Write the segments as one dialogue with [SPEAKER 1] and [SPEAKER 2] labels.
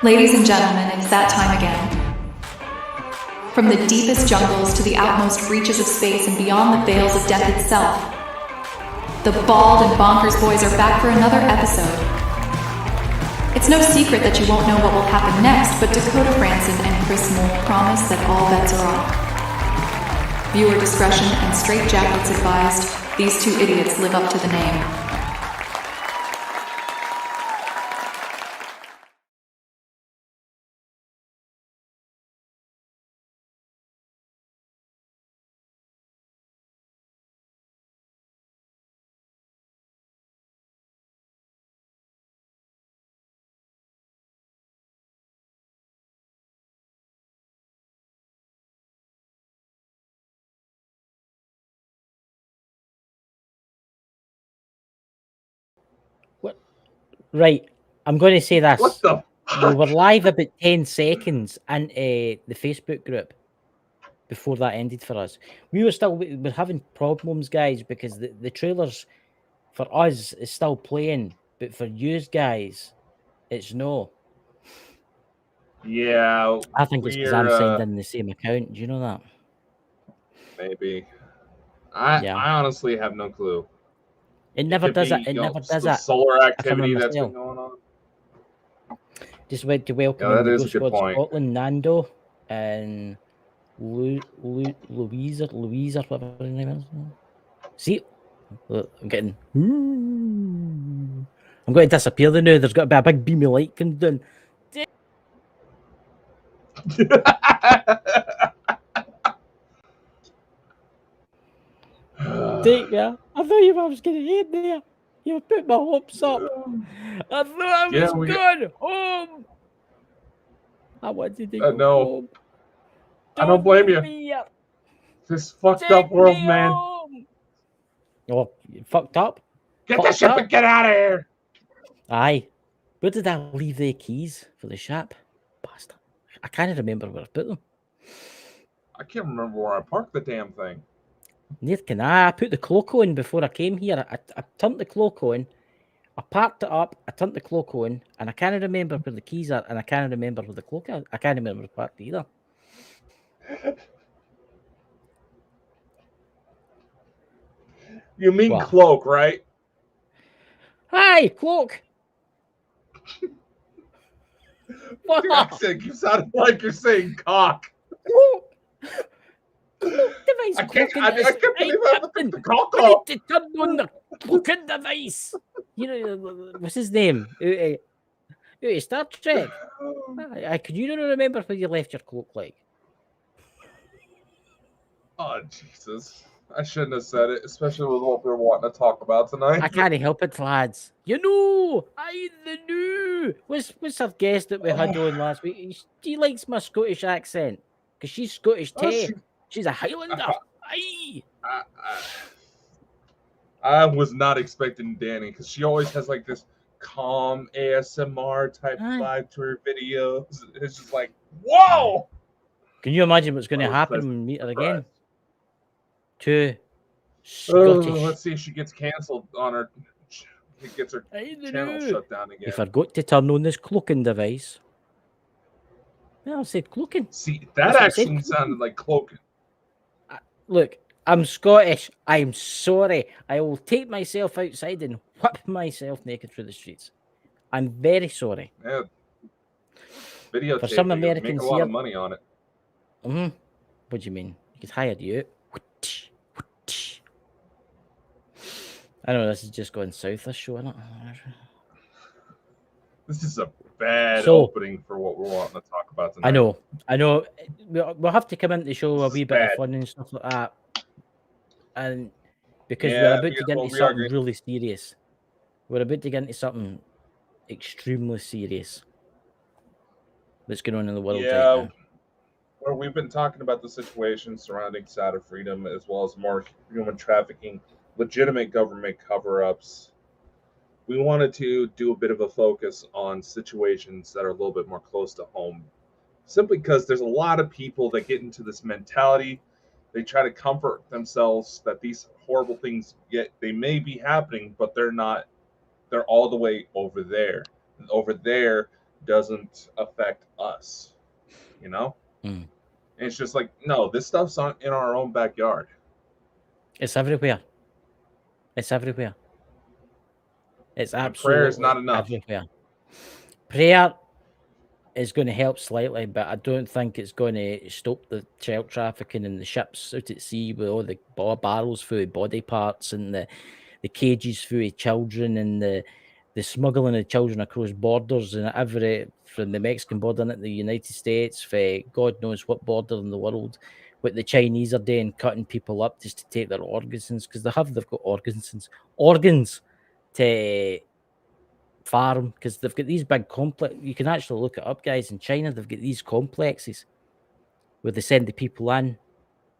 [SPEAKER 1] Ladies and gentlemen, it's that time again. From the deepest jungles to the outmost reaches of space and beyond the veils of death itself, the Bald and Bonkers boys are back for another episode. It's no secret that you won't know what will happen next, but Dakota Franson and Chris Mole promise that all bets are off. Viewer discretion and straitjackets advised. These two idiots live up to the name.
[SPEAKER 2] What? Right, I'm going to say this.
[SPEAKER 3] What the
[SPEAKER 2] We
[SPEAKER 3] fuck?
[SPEAKER 2] were live about 10 seconds into the Facebook group before that ended for us. We're having problems, guys, because the trailers for us is still playing, but for you guys, it's no.
[SPEAKER 3] Yeah,
[SPEAKER 2] I think it's because I'm signed in the same account. Do you know that?
[SPEAKER 3] maybe. I honestly have no clue.
[SPEAKER 2] It never does it. It never does it.
[SPEAKER 3] Solar activity that's been going on.
[SPEAKER 2] Just went to welcome
[SPEAKER 3] Yeah,
[SPEAKER 2] in
[SPEAKER 3] that
[SPEAKER 2] the
[SPEAKER 3] is a
[SPEAKER 2] Ghost
[SPEAKER 3] good
[SPEAKER 2] Squad
[SPEAKER 3] point.
[SPEAKER 2] Scotland, Nando, and Louise or whatever her name is. See, look, I'm getting. I'm going to disappear now. There's got to be a big beam of light comes down. Take me. I thought you were getting in there. You put my hopes up. I thought I was going home. I wanted to go home.
[SPEAKER 3] I don't blame you. This fucked up world, man.
[SPEAKER 2] Oh, you fucked up?
[SPEAKER 3] Get the ship and get out of here.
[SPEAKER 2] Aye. Where did I leave the keys for the ship? Bastard. I can't remember where I put them.
[SPEAKER 3] I can't remember where I parked the damn thing.
[SPEAKER 2] Neither can I. I put the cloak on before I came here. I turned the cloak on. I parked it up. I turned the cloak on. And I can't remember where the keys are. And I can't remember where the cloak is. I can't remember where I parked either.
[SPEAKER 3] You mean cloak, right?
[SPEAKER 2] Hi, cloak.
[SPEAKER 3] What? Your accent, you sound like you're saying cock.
[SPEAKER 2] Device.
[SPEAKER 3] I can't believe I put the cock
[SPEAKER 2] I
[SPEAKER 3] up.
[SPEAKER 2] need to turn on the cloaking device. You know, what's his name? Star Trek. Could you not remember where you left your cloak like?
[SPEAKER 3] Oh, Jesus. I shouldn't have said it, especially with what we're wanting to talk about tonight.
[SPEAKER 2] I can't help it, lads. You know, the new. What's our guest that we had on last week? She likes my Scottish accent because she's Scottish too. She's a Highlander. Aye.
[SPEAKER 3] I was not expecting Danny because she always has like this calm ASMR type vibe to her videos. It's just like, whoa!
[SPEAKER 2] Can you imagine what's going to happen when we meet her again? Two Scottish.
[SPEAKER 3] Let's see if she gets cancelled on her. It gets her channel shut down again.
[SPEAKER 2] You forgot to turn on this cloaking device. Yeah, I said cloaking.
[SPEAKER 3] See, that actually sounded like cloaking.
[SPEAKER 2] Look, I'm Scottish. I'm sorry. I will take myself outside and whip myself naked through the streets. I'm very sorry.
[SPEAKER 3] Yeah. Videotape.
[SPEAKER 2] For some Americans,
[SPEAKER 3] make a lot of money on it.
[SPEAKER 2] What do you mean? You could hire you. I know this is just going south. This show, isn't it?
[SPEAKER 3] This is a bad opening for what we're wanting to talk about tonight.
[SPEAKER 2] I know. We'll have to come into the show a wee bit of fun and stuff like that, and because we're about to get into something really serious. We're about to get into something extremely serious that's going on in the world right now.
[SPEAKER 3] Well, we've been talking about the situation surrounding Saturn Freedom as well as more human trafficking, legitimate government cover-ups. We wanted to do a bit of a focus on situations that are a little bit more close to home. Simply because there's a lot of people that get into this mentality. They try to comfort themselves that these horrible things, they may be happening, but they're not. They're all the way over there. And over there, doesn't affect us, you know?
[SPEAKER 2] Mm.
[SPEAKER 3] And it's just like, no, this stuff's in our own backyard.
[SPEAKER 2] It's everywhere. It's everywhere. It's
[SPEAKER 3] And prayer is not
[SPEAKER 2] absolutely
[SPEAKER 3] enough.
[SPEAKER 2] everywhere. Prayer is going to help slightly, but I don't think it's going to stop the child trafficking and the ships out at sea with all the barrels full of body parts and the cages full of children and the smuggling of children across borders and from the Mexican border into the United States, for God knows what border in the world, what the Chinese are doing, cutting people up just to take their organs, because they've got organs to farm, because they've got these big complex. You can actually look it up, guys. In China, they've got these complexes where they send the people in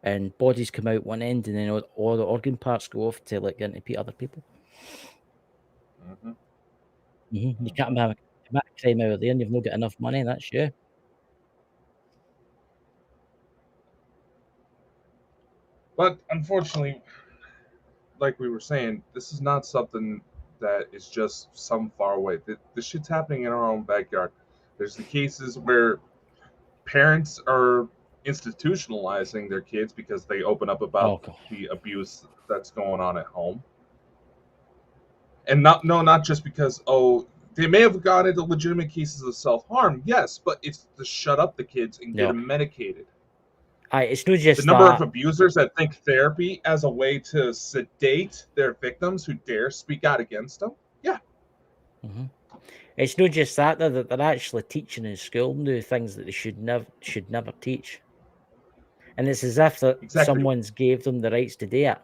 [SPEAKER 2] and bodies come out one end, and then all the organ parts go off to like into other people. You can't commit a crime out there and you've not got enough money, that's you.
[SPEAKER 3] But unfortunately, like we were saying, this is not something that is just some far away. This shit's happening in our own backyard. There's the cases where parents are institutionalizing their kids because they open up about the abuse that's going on at home. And not just because, they may have gone into legitimate cases of self-harm, yes, but it's to shut up the kids and get them medicated.
[SPEAKER 2] It's not just
[SPEAKER 3] the number of abusers that think therapy as a way to sedate their victims who dare speak out against them. Yeah.
[SPEAKER 2] It's not just that they're actually teaching in school new things that they should never teach. And it's as if someone's gave them the rights to do it.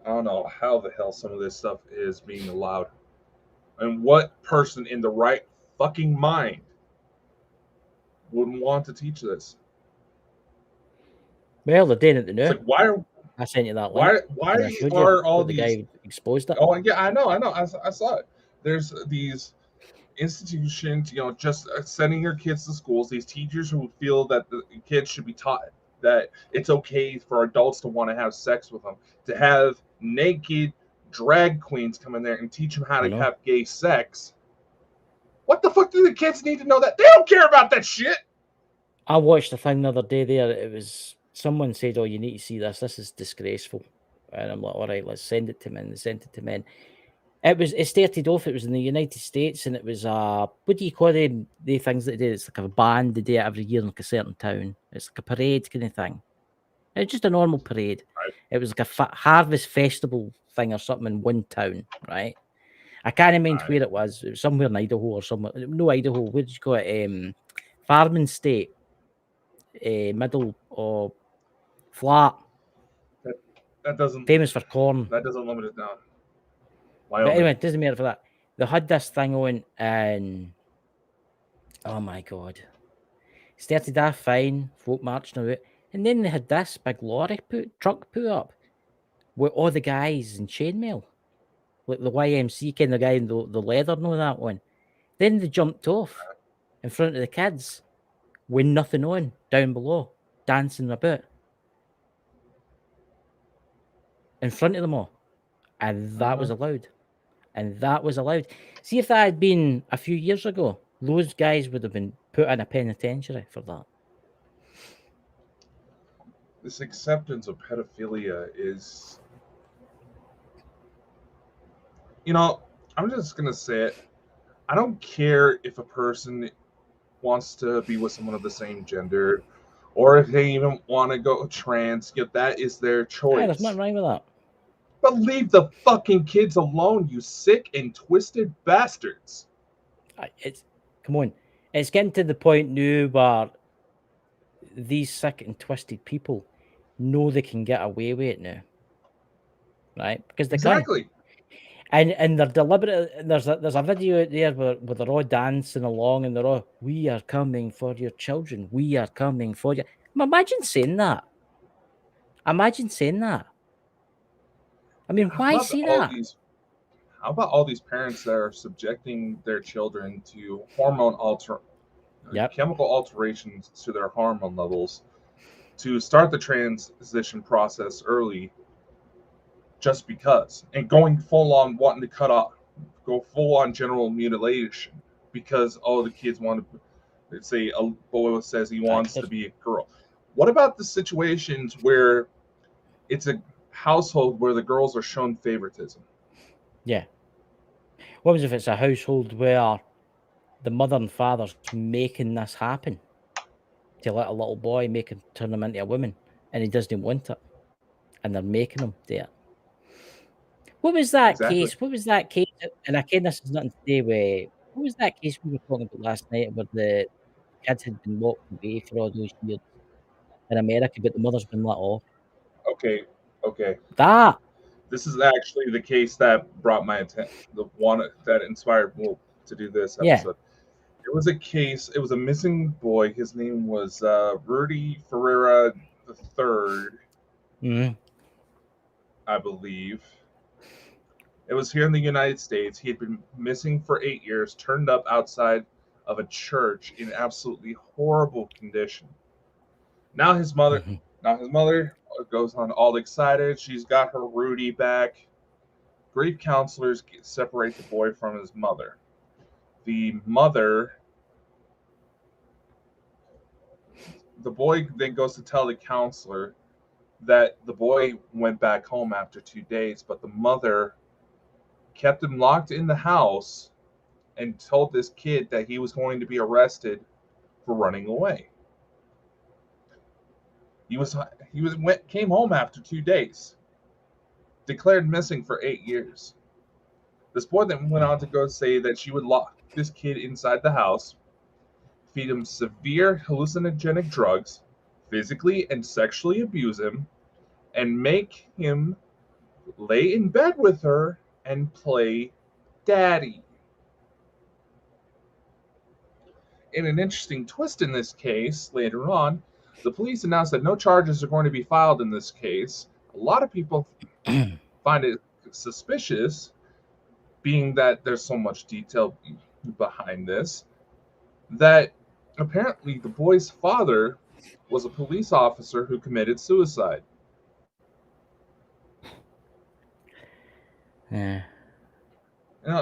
[SPEAKER 3] I don't know how the hell some of this stuff is being allowed. And what person in the right fucking mind wouldn't want to teach this?
[SPEAKER 2] Well, they're doing it now.
[SPEAKER 3] Like, why are
[SPEAKER 2] I sent you that link.
[SPEAKER 3] Why are all these
[SPEAKER 2] guy exposed it?
[SPEAKER 3] Oh yeah, I know. I saw it. There's these institutions, just sending your kids to schools. These teachers who feel that the kids should be taught that it's okay for adults to want to have sex with them, to have naked drag queens come in there and teach them how to have gay sex. What the fuck do the kids need to know that? They don't care about that shit.
[SPEAKER 2] I watched a thing the other day there. It was someone said, "Oh, you need to see this. This is disgraceful." And I'm like, "All right, let's send it to men." They sent it to men. It started off. It was in the United States, and it was what do you call them? The things that they do. It's like a band. They do it every year in like a certain town. It's like a parade kind of thing. It's just a normal parade.
[SPEAKER 3] Right.
[SPEAKER 2] It was like a harvest festival thing or something in one town, right? I can't mind where it was. It was somewhere in Idaho or somewhere. No, Idaho. Where did you call it? Farming state. Middle or flat.
[SPEAKER 3] That doesn't
[SPEAKER 2] famous for corn.
[SPEAKER 3] That doesn't limit it down.
[SPEAKER 2] But anyway, it doesn't matter for that. They had this thing on, and oh my god, started off fine, folk marching out, and then they had this big truck put up with all the guys in chainmail, like the YMC kind of guy in the leather and all that one. Then they jumped off in front of the kids with nothing on down below, dancing about in front of them all, and that was allowed. And that was allowed. See, if that had been a few years ago, those guys would have been put in a penitentiary for that.
[SPEAKER 3] This acceptance of pedophilia is, I'm just going to say it. I don't care if a person wants to be with someone of the same gender, or if they even want to go trans. That is their choice.
[SPEAKER 2] Yeah, there's nothing wrong with that.
[SPEAKER 3] But leave the fucking kids alone, you sick and twisted bastards.
[SPEAKER 2] Come on. It's getting to the point now where these sick and twisted people know they can get away with it now. Right? Because they
[SPEAKER 3] can.
[SPEAKER 2] And they're deliberate. There's a video out there where they're all dancing along and they're all, "We are coming for your children. We are coming for you." Imagine saying that. I mean, why say that?
[SPEAKER 3] How about all these parents that are subjecting their children to chemical alterations to their hormone levels to start the transition process early, just because, and going full on wanting to cut go full on general mutilation because the kids want to. Let's say a boy says he wants to be a girl. What about the situations where it's a household where the girls are shown favoritism?
[SPEAKER 2] Yeah. What if it's a household where the mother and father's making this happen to let a little boy turn him into a woman, and he doesn't want it, and they're making him do it? What was that
[SPEAKER 3] Exactly.
[SPEAKER 2] case? What was that case? And again, this has nothing to do with. What was that case we were talking about last night where the kids had been locked away for all those years in America, but the mother's been let off?
[SPEAKER 3] Okay.
[SPEAKER 2] That.
[SPEAKER 3] This is actually the case that brought my attention, the one that inspired me to do this episode. Yeah. It was a case, it was a missing boy. His name was Rudy Ferreira III, I believe. It was here in the United States. He had been missing for 8 years, turned up outside of a church in absolutely horrible condition. Now his mother goes on all excited. She's got her Rudy back. Grief counselors separate the boy from his mother. The boy then goes to tell the counselor that the boy went back home after 2 days, but the mother kept him locked in the house and told this kid that he was going to be arrested for running away. Came home after 2 days, declared missing for 8 years. This boy then went on to go say that she would lock this kid inside the house, feed him severe hallucinogenic drugs, physically and sexually abuse him, and make him lay in bed with her and play daddy. In an interesting twist in this case, later on, the police announced that no charges are going to be filed in this case. A lot of people find it suspicious, being that there's so much detail behind this, that apparently the boy's father was a police officer who committed suicide.
[SPEAKER 2] Yeah.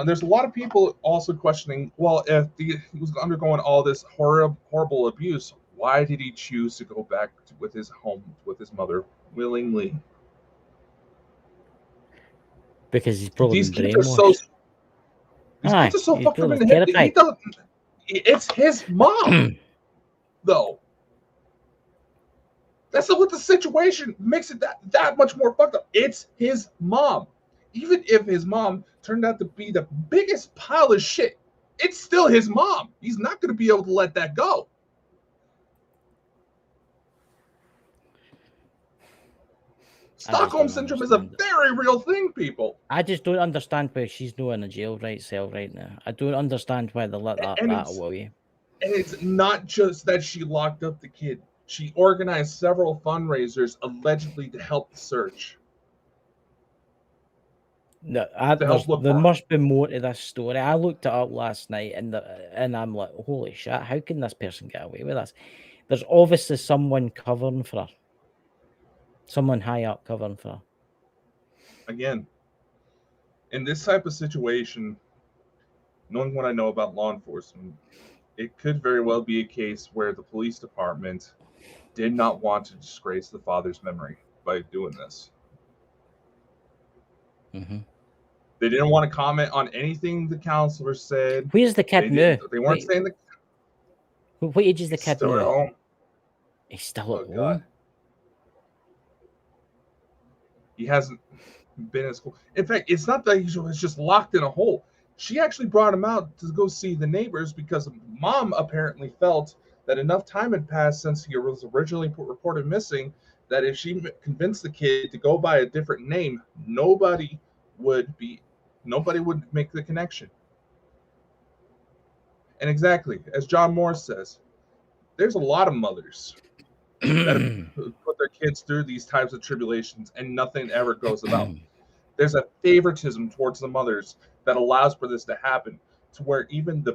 [SPEAKER 3] There's a lot of people also questioning, well, if he was undergoing all this horrible abuse, why did he choose to go back with his mother willingly?
[SPEAKER 2] Because he's probably
[SPEAKER 3] These
[SPEAKER 2] been
[SPEAKER 3] kids
[SPEAKER 2] brainwashed.
[SPEAKER 3] These kids are so fucked up in the head. It's his mom, though. That's what the situation makes it that much more fucked up. It's his mom. Even if his mom turned out to be the biggest pile of shit, it's still his mom. He's not going to be able to let that go. Stockholm Syndrome is a very real thing, people.
[SPEAKER 2] I just don't understand why she's not in a jail cell right now. I don't understand why they let that away.
[SPEAKER 3] And it's not just that she locked up the kid. She organized several fundraisers allegedly to help the search.
[SPEAKER 2] No, there must be more to this story. I looked it up last night, and I'm like, holy shit! How can this person get away with this? There's obviously someone covering for her. Someone high up covering for her.
[SPEAKER 3] Again, in this type of situation, knowing what I know about law enforcement, it could very well be a case where the police department did not want to disgrace the father's memory by doing this.
[SPEAKER 2] Mm-hmm.
[SPEAKER 3] They didn't want to comment on anything the counselor said.
[SPEAKER 2] Where's the kid now?
[SPEAKER 3] They weren't saying the.
[SPEAKER 2] What age is the kid
[SPEAKER 3] still
[SPEAKER 2] now?
[SPEAKER 3] At home.
[SPEAKER 2] He's still at home.
[SPEAKER 3] God. He hasn't been at school. In fact, it's not that he was just locked in a hole. She actually brought him out to go see the neighbors because mom apparently felt that enough time had passed since he was originally reported missing that if she convinced the kid to go by a different name, nobody would make the connection. And exactly, as John Morris says, there's a lot of mothers that have put their kids through these types of tribulations and nothing ever goes about. There's a favoritism towards the mothers that allows for this to happen, to where even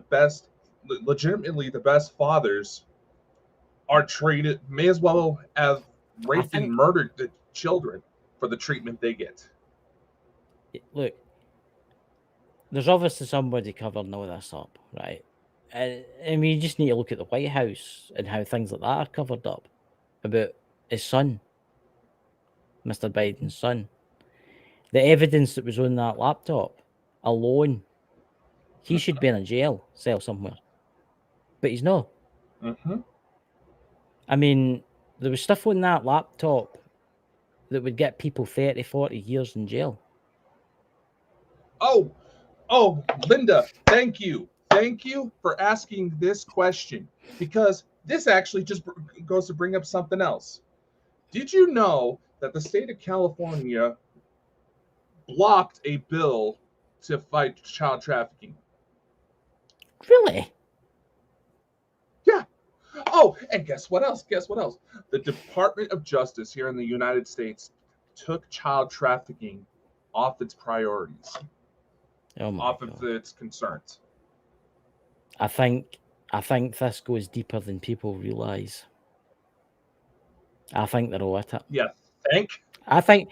[SPEAKER 3] legitimately the best fathers are treated, may as well have raped and murdered the children for the treatment they get.
[SPEAKER 2] Look, there's obviously somebody covering all this up, right? I mean, you just need to look at the White House and how things like that are covered up about his son, Mr. Biden's son. The evidence that was on that laptop alone, he should be in a jail cell somewhere, but he's not.
[SPEAKER 3] Mm-hmm.
[SPEAKER 2] I mean, there was stuff on that laptop that would get people 30, 40 years in jail.
[SPEAKER 3] Oh, Linda, thank you. Thank you for asking this question, because this actually just goes to bring up something else. Did you know that the state of California blocked a bill to fight child trafficking?
[SPEAKER 2] Really?
[SPEAKER 3] Yeah. Oh, and guess what else? The Department of Justice here in the United States took child trafficking off its priorities, off of its concerns.
[SPEAKER 2] I think this goes deeper than people realize. I think they're all at it.
[SPEAKER 3] Yeah,
[SPEAKER 2] I think,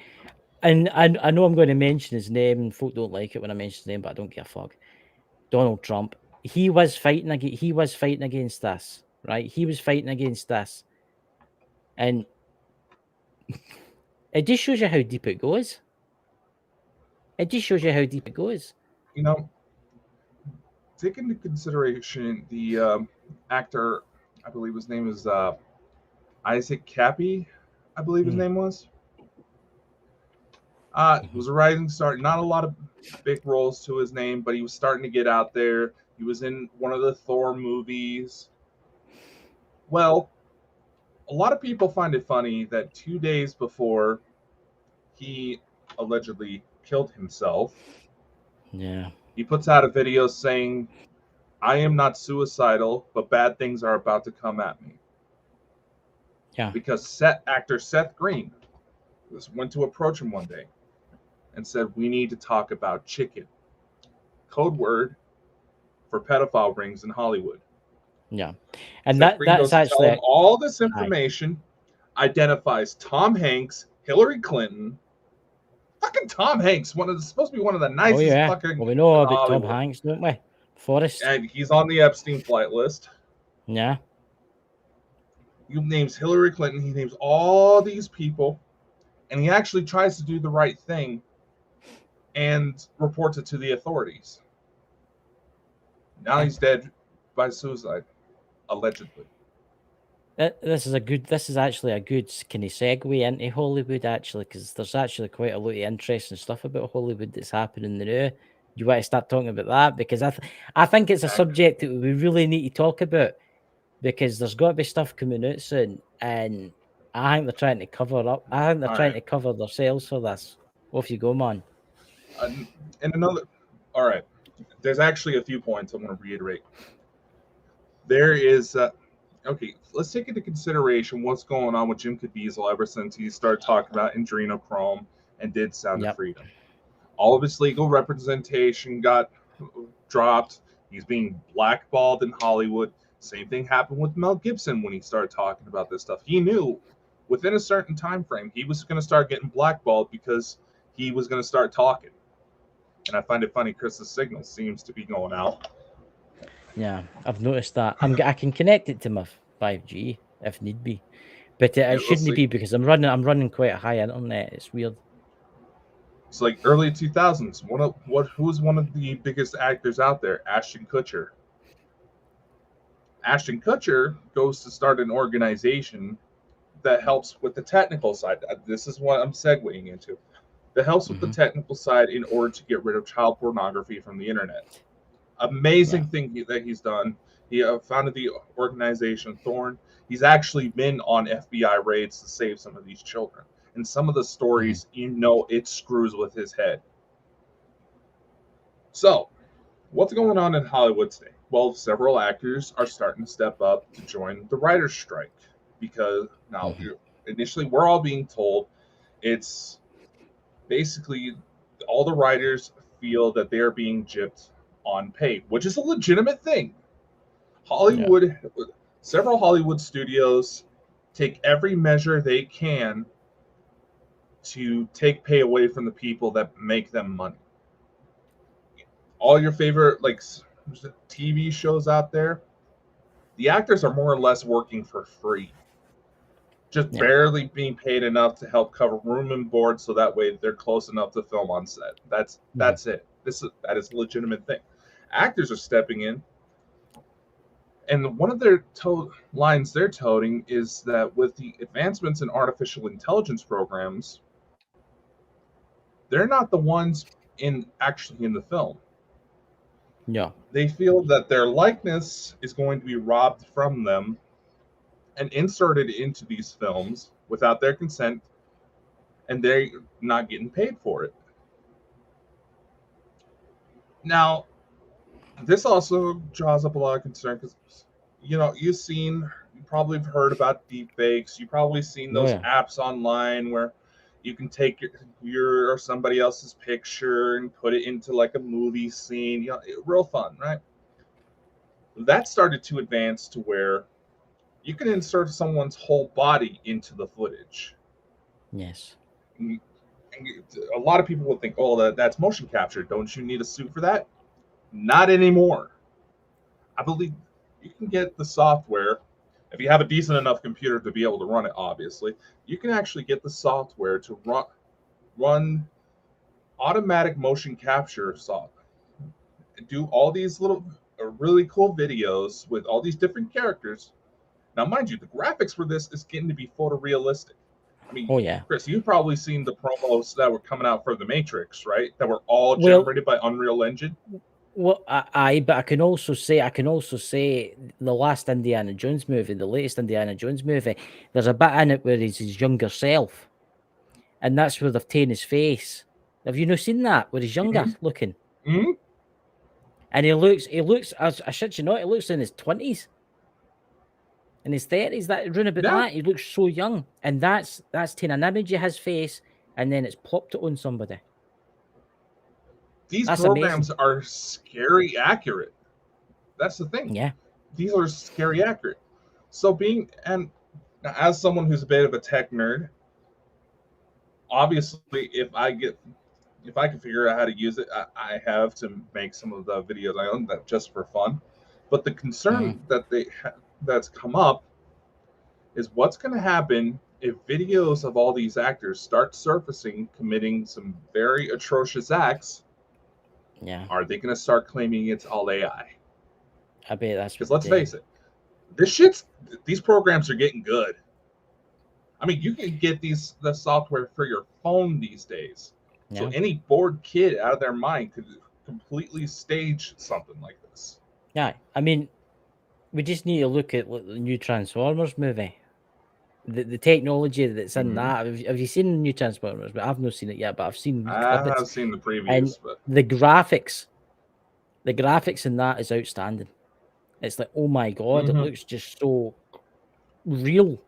[SPEAKER 2] and I know I'm going to mention his name, and folk don't like it when I mention his name, but I don't give a fuck. Donald Trump. He was fighting against this, right? He was fighting against this, and it just shows you how deep it goes.
[SPEAKER 3] You know, take into consideration the actor, I believe his name is Isaac Cappy, I believe his name was. Was a rising star. Not a lot of big roles to his name, but he was starting to get out there. He was in one of the Thor movies. Well, a lot of people find it funny that 2 days before he allegedly killed himself, he puts out a video saying, "I am not suicidal, but bad things are about to come at me."
[SPEAKER 2] Yeah.
[SPEAKER 3] Because actor Seth Green went to approach him one day and said, "We need to talk about chicken." Code word for pedophile rings in Hollywood.
[SPEAKER 2] Yeah. And
[SPEAKER 3] Seth Green
[SPEAKER 2] that's
[SPEAKER 3] goes to
[SPEAKER 2] actually
[SPEAKER 3] tell him all this information, identifies Tom Hanks, Hillary Clinton. Fucking Tom Hanks, supposed to be one of the nicest fucking.
[SPEAKER 2] Well, we know about
[SPEAKER 3] Hollywood.
[SPEAKER 2] Tom Hanks, don't we? Forrest.
[SPEAKER 3] And he's on the Epstein flight list.
[SPEAKER 2] Yeah.
[SPEAKER 3] He names Hillary Clinton. He names all these people, and he actually tries to do the right thing and reports it to the authorities. Now he's dead by suicide, allegedly.
[SPEAKER 2] This is actually a good kind of segue into Hollywood, actually, because there's actually quite a lot of interesting stuff about Hollywood that's happening now. You want to start talking about that? Because I think it's a subject that we really need to talk about, because there's got to be stuff coming out soon, and I think they're trying to cover up. I think they're trying to cover themselves for this. Off you go, man.
[SPEAKER 3] And all right, there's actually a few points I want to reiterate. There is, okay, let's take into consideration what's going on with Jim Caviezel ever since he started talking about adrenochrome and did Sound of Freedom. All of his legal representation got dropped. He's being blackballed in Hollywood. Same thing happened with Mel Gibson when he started talking about this stuff. He knew within a certain time frame he was going to start getting blackballed because he was going to start talking. And I find it funny, Chris's signal seems to be going out.
[SPEAKER 2] Yeah, I've noticed that. I can connect it to my 5G if need be, but it shouldn't be, because I'm running quite a high internet. It's weird.
[SPEAKER 3] It's like early 2000s. Who's one of the biggest actors out there? Ashton Kutcher. Ashton Kutcher goes to start an organization that helps with the technical side. This is what I'm segueing into. That helps with the technical side in order to get rid of child pornography from the internet. Amazing thing that he's done. He founded the organization Thorn. He's actually been on FBI raids to save some of these children. And some of the stories, it screws with his head. So, what's going on in Hollywood today? Well, several actors are starting to step up to join the writer's strike, because now initially we're all being told it's basically all the writers feel that they're being gypped on pay, which is a legitimate thing. Several Hollywood studios take every measure they can to take pay away from the people that make them money. all your favorite like TV shows out there, the actors are more or less working for free, just barely being paid enough to help cover room and board, so that way they're close enough to film on set. That's it. That is a legitimate thing. Actors are stepping in, and one of their lines they're toting is that with the advancements in artificial intelligence programs, they're not the ones actually in the film.
[SPEAKER 2] Yeah.
[SPEAKER 3] They feel that their likeness is going to be robbed from them and inserted into these films without their consent, and they're not getting paid for it. Now, this also draws up a lot of concern because, you probably have heard about deep fakes. You've probably seen those apps online where you can take your or somebody else's picture and put it into like a movie scene. Real fun, right? That started to advance to where you can insert someone's whole body into the footage.
[SPEAKER 2] Yes.
[SPEAKER 3] And a lot of people would think, oh, that's motion capture. Don't you need a suit for that? Not anymore. I believe you can get the software. If you have a decent enough computer to be able to run it, obviously, you can actually get the software to run automatic motion capture software. Do all these little really cool videos with all these different characters. Now, mind you, the graphics for this is getting to be photorealistic. I mean, Chris, you've probably seen the promos that were coming out for The Matrix, right? That were all generated by Unreal Engine.
[SPEAKER 2] Well, but I can also say the last Indiana Jones movie, the latest Indiana Jones movie, there's a bit in it where he's his younger self, and that's where they've taken his face. Have you not seen that where he's younger looking?
[SPEAKER 3] Mm-hmm.
[SPEAKER 2] And he looks. I shit you not, he looks in his 20s, in his 30s. That round about that, he looks so young, and that's taking an image of his face, and then it's plopped it on somebody.
[SPEAKER 3] These programs are scary accurate. That's the thing.
[SPEAKER 2] Yeah.
[SPEAKER 3] These are scary accurate. So as someone who's a bit of a tech nerd, obviously if I can figure out how to use it, I have to make some of the videos I own that just for fun. But the concern that's come up is what's going to happen if videos of all these actors start surfacing committing some very atrocious acts.
[SPEAKER 2] Yeah.
[SPEAKER 3] Are they going to start claiming it's all AI?
[SPEAKER 2] I bet that's
[SPEAKER 3] because let's face it, these programs are getting good. I mean, you can get the software for your phone these days. Yeah. So any bored kid out of their mind could completely stage something like this.
[SPEAKER 2] Yeah, I mean, we just need to look at the new Transformers movie. The technology that's in that. Have you seen the new Transformers? But I've not seen it yet, but I've seen
[SPEAKER 3] clips. I've seen the previews.
[SPEAKER 2] But the graphics in that is outstanding. It's like, oh my god, it looks just so real.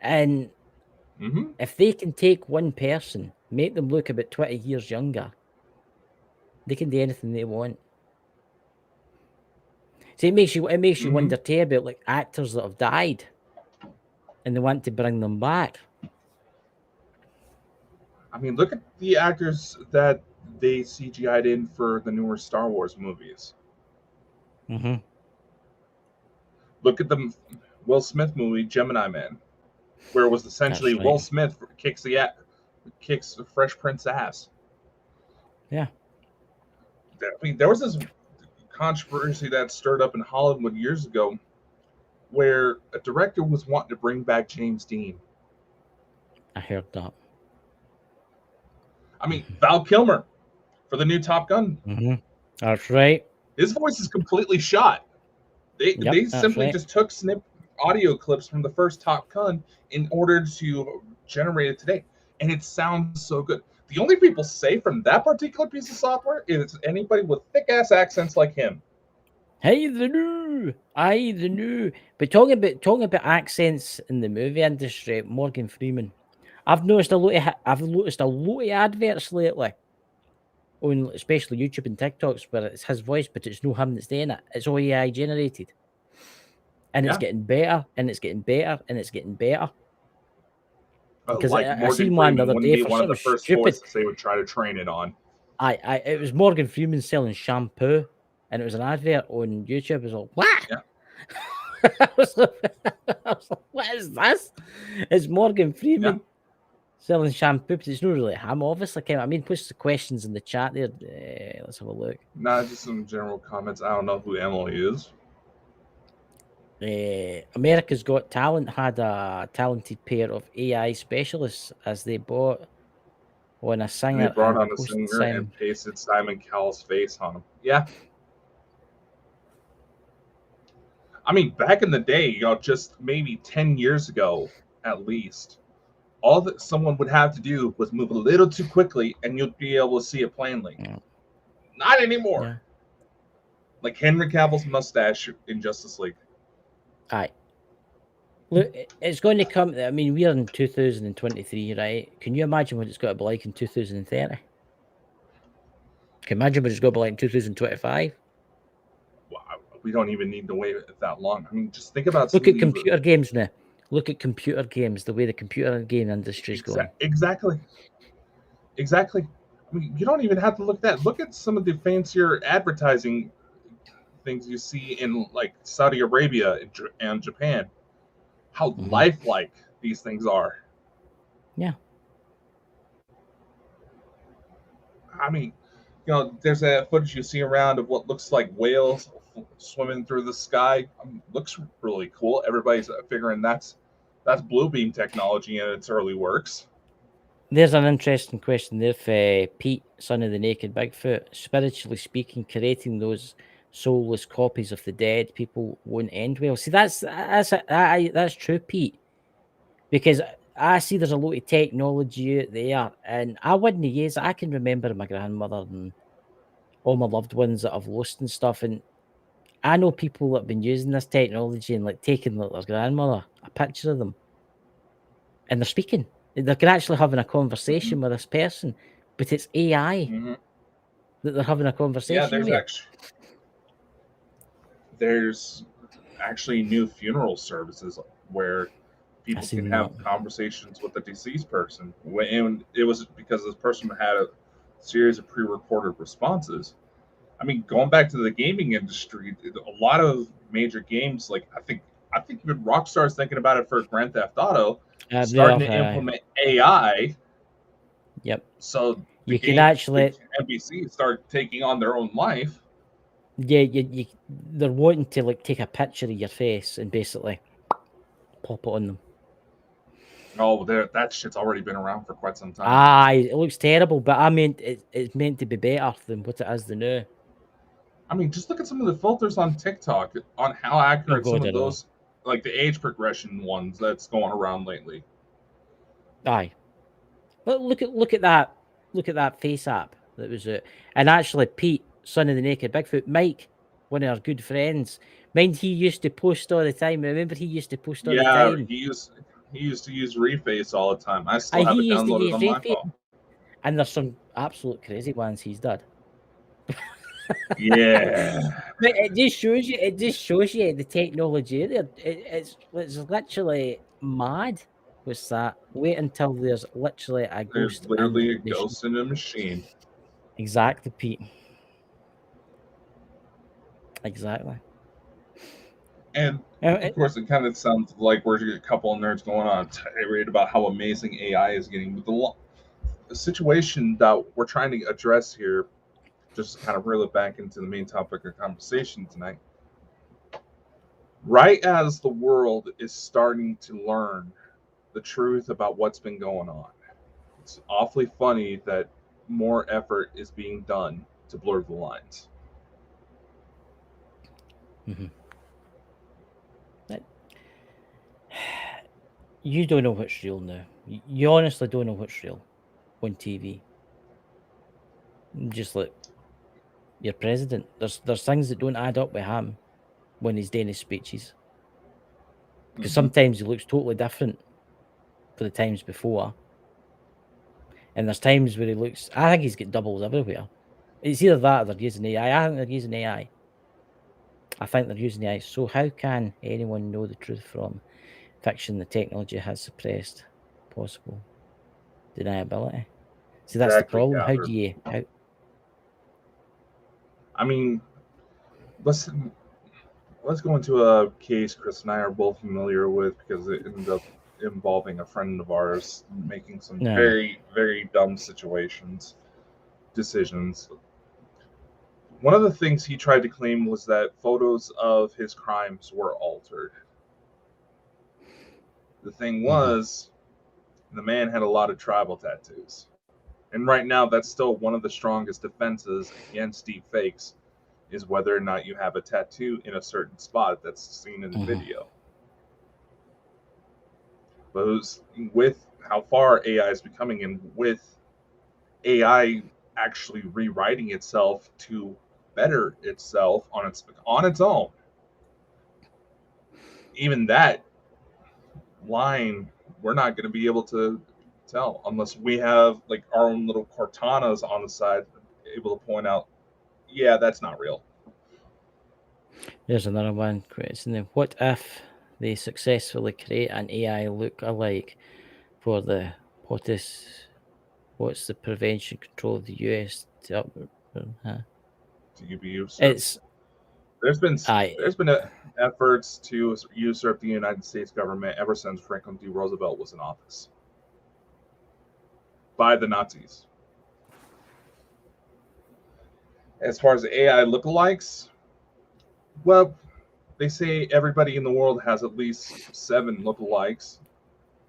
[SPEAKER 2] And if they can take one person, make them look about 20 years younger, they can do anything they want. So it makes you wonder too about like actors that have died and they want to bring them back.
[SPEAKER 3] I mean, look at the actors that they CGI'd in for the newer Star Wars movies. Look at the Will Smith movie, Gemini Man, where it was essentially Will Smith kicks the Fresh Prince ass.
[SPEAKER 2] Yeah.
[SPEAKER 3] I mean, there was this controversy that stirred up in Hollywood years ago where a director was wanting to bring back James Dean.
[SPEAKER 2] I heard that.
[SPEAKER 3] I mean, Val Kilmer for the new Top Gun.
[SPEAKER 2] That's right.
[SPEAKER 3] His voice is completely shot. They simply just took audio clips from the first Top Gun in order to generate it today. And it sounds so good. The only people safe from that particular piece of software is anybody with thick-ass accents like him.
[SPEAKER 2] Hey, the new. But talking about accents in the movie industry, Morgan Freeman. I've noticed a lot of adverts lately on especially YouTube and TikToks where it's his voice, but it's no him that's doing it. It's all AI generated. And it's getting better, and it's getting better, and it's getting better.
[SPEAKER 3] Because I seen one the other day for one of the first voices they would try to train it on.
[SPEAKER 2] It was Morgan Freeman selling shampoo, and it was an advert on YouTube. It was like, what?
[SPEAKER 3] Yeah.
[SPEAKER 2] I was like, what is this? It's Morgan Freeman selling shampoo, but it's not really him, obviously. I mean, push the questions in the chat there. Let's have a look.
[SPEAKER 3] Not just some general comments. I don't know who Emily is.
[SPEAKER 2] America's Got Talent had a talented pair of AI specialists as they brought on a singer.
[SPEAKER 3] And they brought on a
[SPEAKER 2] posted
[SPEAKER 3] singer
[SPEAKER 2] Simon.
[SPEAKER 3] and pasted Simon Cowell's face on him. Yeah. I mean, back in the day, just maybe 10 years ago, at least, all that someone would have to do was move a little too quickly and you'd be able to see it plainly.
[SPEAKER 2] Yeah.
[SPEAKER 3] Not anymore.
[SPEAKER 2] Yeah.
[SPEAKER 3] Like Henry Cavill's mustache in Justice League.
[SPEAKER 2] Aye. Look, it's going to come. I mean, we're in 2023, right? Can you imagine what it's got to be like in 2030? Can you imagine what it's got to be like in 2025?
[SPEAKER 3] Wow, we don't even need to wait that long. I mean, just think about.
[SPEAKER 2] Look at computer games now. Look at computer games. The way the computer game industry is going.
[SPEAKER 3] Exactly. I mean, you don't even have to look at that. Look at some of the fancier advertising things you see in like Saudi Arabia and Japan. How lifelike these things are.
[SPEAKER 2] Yeah.
[SPEAKER 3] I mean, there's that footage you see around of what looks like whales swimming through the sky. Looks really cool. Everybody's figuring that's blue beam technology in its early works.
[SPEAKER 2] There's an interesting question there for Pete, son of the naked Bigfoot. Spiritually speaking, creating those soulless copies of the dead people won't end well. See, that's true, Pete, because I see there's a lot of technology out there, and I wouldn't use. I can remember my grandmother and all my loved ones that I've lost and stuff, and I know people that have been using this technology and like taking their grandmother, a picture of them, and they're speaking. They're actually having a conversation with this person, but it's AI that they're having a conversation with.
[SPEAKER 3] There's actually new funeral services where people can have conversations with the deceased person. And it was because this person had a series of pre-recorded responses. I mean, going back to the gaming industry, a lot of major games, like I think even Rockstar's thinking about it for Grand Theft Auto, starting to implement AI.
[SPEAKER 2] Yep.
[SPEAKER 3] So
[SPEAKER 2] you can actually
[SPEAKER 3] NPCs start taking on their own life.
[SPEAKER 2] Yeah, they're wanting to like take a picture of your face and basically pop it on them.
[SPEAKER 3] Oh, that shit's already been around for quite some time.
[SPEAKER 2] It looks terrible, but I mean, it's meant to be better than what it is the new.
[SPEAKER 3] I mean, just look at some of the filters on TikTok on how accurate some of those, like the age progression ones that's going around lately.
[SPEAKER 2] Aye, but look at that face app that was it, and actually Pete, son of the naked Bigfoot, Mike, one of our good friends. Mind he used to post all the time. Remember, he used to post all the time.
[SPEAKER 3] Yeah, he used to use Reface all the time. I still have it downloaded on my phone.
[SPEAKER 2] And there's some absolute crazy ones he's done.
[SPEAKER 3] Yeah.
[SPEAKER 2] But it just shows you the technology there. It's literally mad. What's that? Wait until there's literally a ghost.
[SPEAKER 3] There's literally a ghost in a machine.
[SPEAKER 2] Exactly, Pete. Exactly.
[SPEAKER 3] And of course, it kind of sounds like we're a couple of nerds going on a tirade about how amazing AI is getting. But the situation that we're trying to address here, just to kind of reel it back into the main topic of conversation tonight. Right as the world is starting to learn the truth about what's been going on, it's awfully funny that more effort is being done to blur the lines.
[SPEAKER 2] You don't know what's real now. You honestly don't know what's real on TV. Just like your president, there's things that don't add up with him when he's doing his speeches, because sometimes he looks totally different for the times before, and there's times where he looks. I think he's got doubles everywhere. It's either that or they're using AI. I think they're using AI. So how can anyone know the truth from fiction? The technology has suppressed possible deniability. See, that's the problem. How do you
[SPEAKER 3] I mean, let's go into a case Chris and I are both familiar with because it ended up involving a friend of ours making some very, very dumb decisions. One of the things he tried to claim was that photos of his crimes were altered. The thing was, the man had a lot of tribal tattoos. And right now, that's still one of the strongest defenses against deep fakes, is whether or not you have a tattoo in a certain spot that's seen in the video. But with how far AI is becoming, and with AI actually rewriting itself to better itself on its own, even that line we're not going to be able to tell unless we have like our own little Cortanas on the side able to point out, yeah, that's not real.
[SPEAKER 2] There's another one question. What if they successfully create an AI look-alike for the what's the prevention control of the US to
[SPEAKER 3] usurp? There's been efforts to usurp the United States government ever since Franklin D. Roosevelt was in office by the Nazis. As far as AI lookalikes, well, they say everybody in the world has at least 7 lookalikes,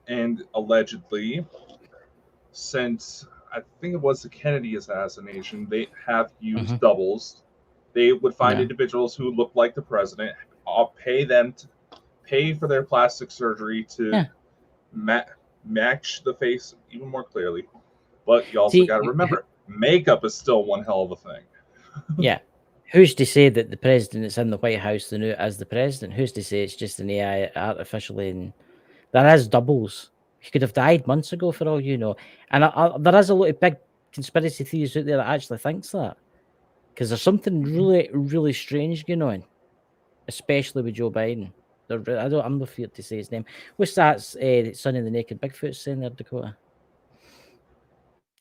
[SPEAKER 3] and allegedly, since I think it was the Kennedy assassination, they have used doubles. They would find individuals who look like the president, pay for their plastic surgery to match the face even more clearly. But you also got to remember, makeup is still one hell of a thing.
[SPEAKER 2] Yeah. Who's to say that the president that's in the White House the new as the president? Who's to say it's just an AI artificially? And there is doubles. He could have died months ago for all you know. And there is a lot of big conspiracy theories out there that actually thinks that. Because there's something really, really strange going on, especially with Joe Biden. I'm not feared to say his name. What's that son of the naked Bigfoot saying there, Dakota?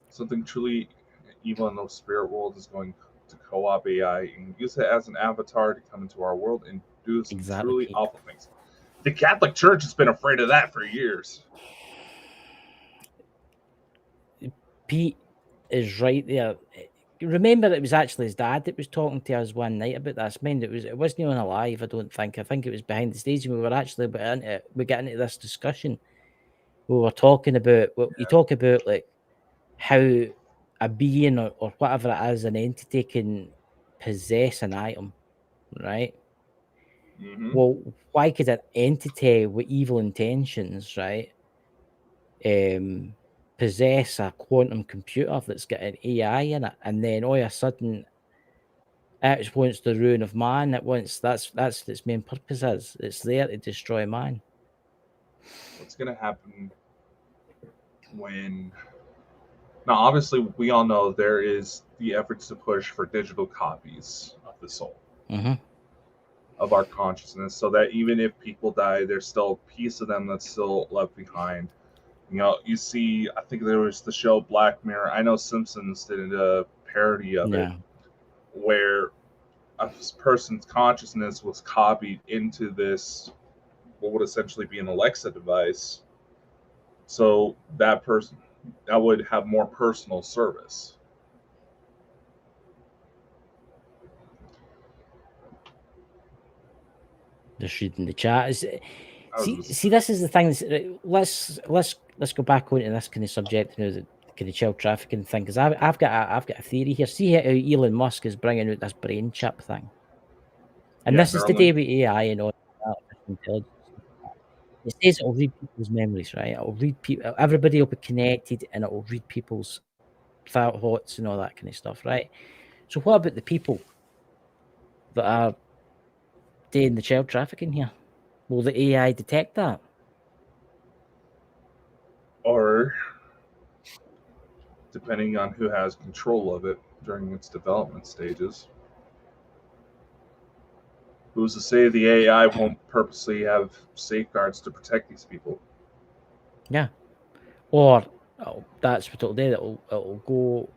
[SPEAKER 3] Something truly evil in the spirit world is going to co-op AI and use it as an avatar to come into our world and do some truly awful things. The Catholic Church has been afraid of that for years.
[SPEAKER 2] Pete is right there. Remember, it was actually his dad that was talking to us one night about this. Mind it wasn't even alive. I don't think. I think it was behind the stage, and we were actually we got into this discussion. We were talking about you talk about like how a being or whatever it is, an entity can possess an item, right? Well, why could an entity with evil intentions, right, possess a quantum computer that's got an AI in it, and then all of a sudden it wants the ruin of man? That's its main purpose is. It's there to destroy man.
[SPEAKER 3] What's going to happen when... Now, obviously, we all know there is the efforts to push for digital copies of the soul, of our consciousness, so that even if people die, there's still a piece of them that's still left behind. You know, you see, I think there was the show Black Mirror. I know Simpsons did a parody of it, where a person's consciousness was copied into this, what would essentially be an Alexa device. So that person that would have more personal service.
[SPEAKER 2] Just reading the chat. See, this is the thing. Let's go back onto this kind of subject, the kind of child trafficking thing, because I've got a theory here. See how Elon Musk is bringing out this brain chip thing, and this is today with AI and all artificial intelligence. It says it'll read people's memories, right? It'll read people. Everybody will be connected, and it will read people's thoughts and all that kind of stuff, right? So what about the people that are doing the child trafficking here? Will the AI detect that?
[SPEAKER 3] Or, depending on who has control of it during its development stages, who's to say the AI won't purposely have safeguards to protect these people?
[SPEAKER 2] Yeah. Or that's what it'll do. It'll go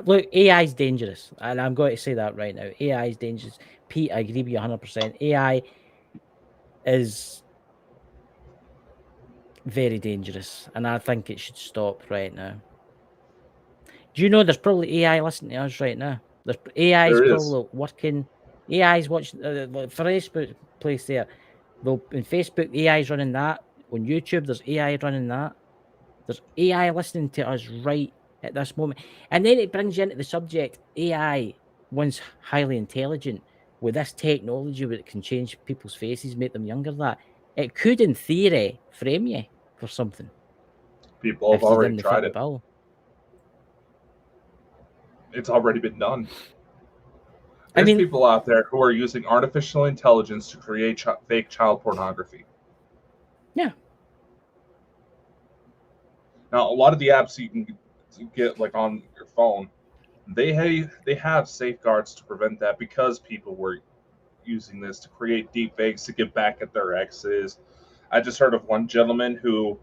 [SPEAKER 2] Look, AI is dangerous, and I'm going to say that right now. AI is dangerous. Pete, I agree with you 100%. AI is very dangerous, and I think it should stop right now. Do you know there's probably AI listening to us right now? There's AI is probably working. AI is watching like Facebook place there. Though in Facebook, AI is running that. On YouTube, there's AI running that. There's AI listening to us right at this moment. And then it brings you into the subject AI, once highly intelligent, with this technology where it can change people's faces, make them younger, that it could, in theory, frame you for something.
[SPEAKER 3] People have already tried it.
[SPEAKER 2] Bill.
[SPEAKER 3] It's already been done. There's people out there who are using artificial intelligence to create fake child pornography.
[SPEAKER 2] Yeah.
[SPEAKER 3] Now, a lot of the apps you can get like on your phone, they have safeguards to prevent that because people were using this to create deep fakes to get back at their exes. I just heard of one gentleman who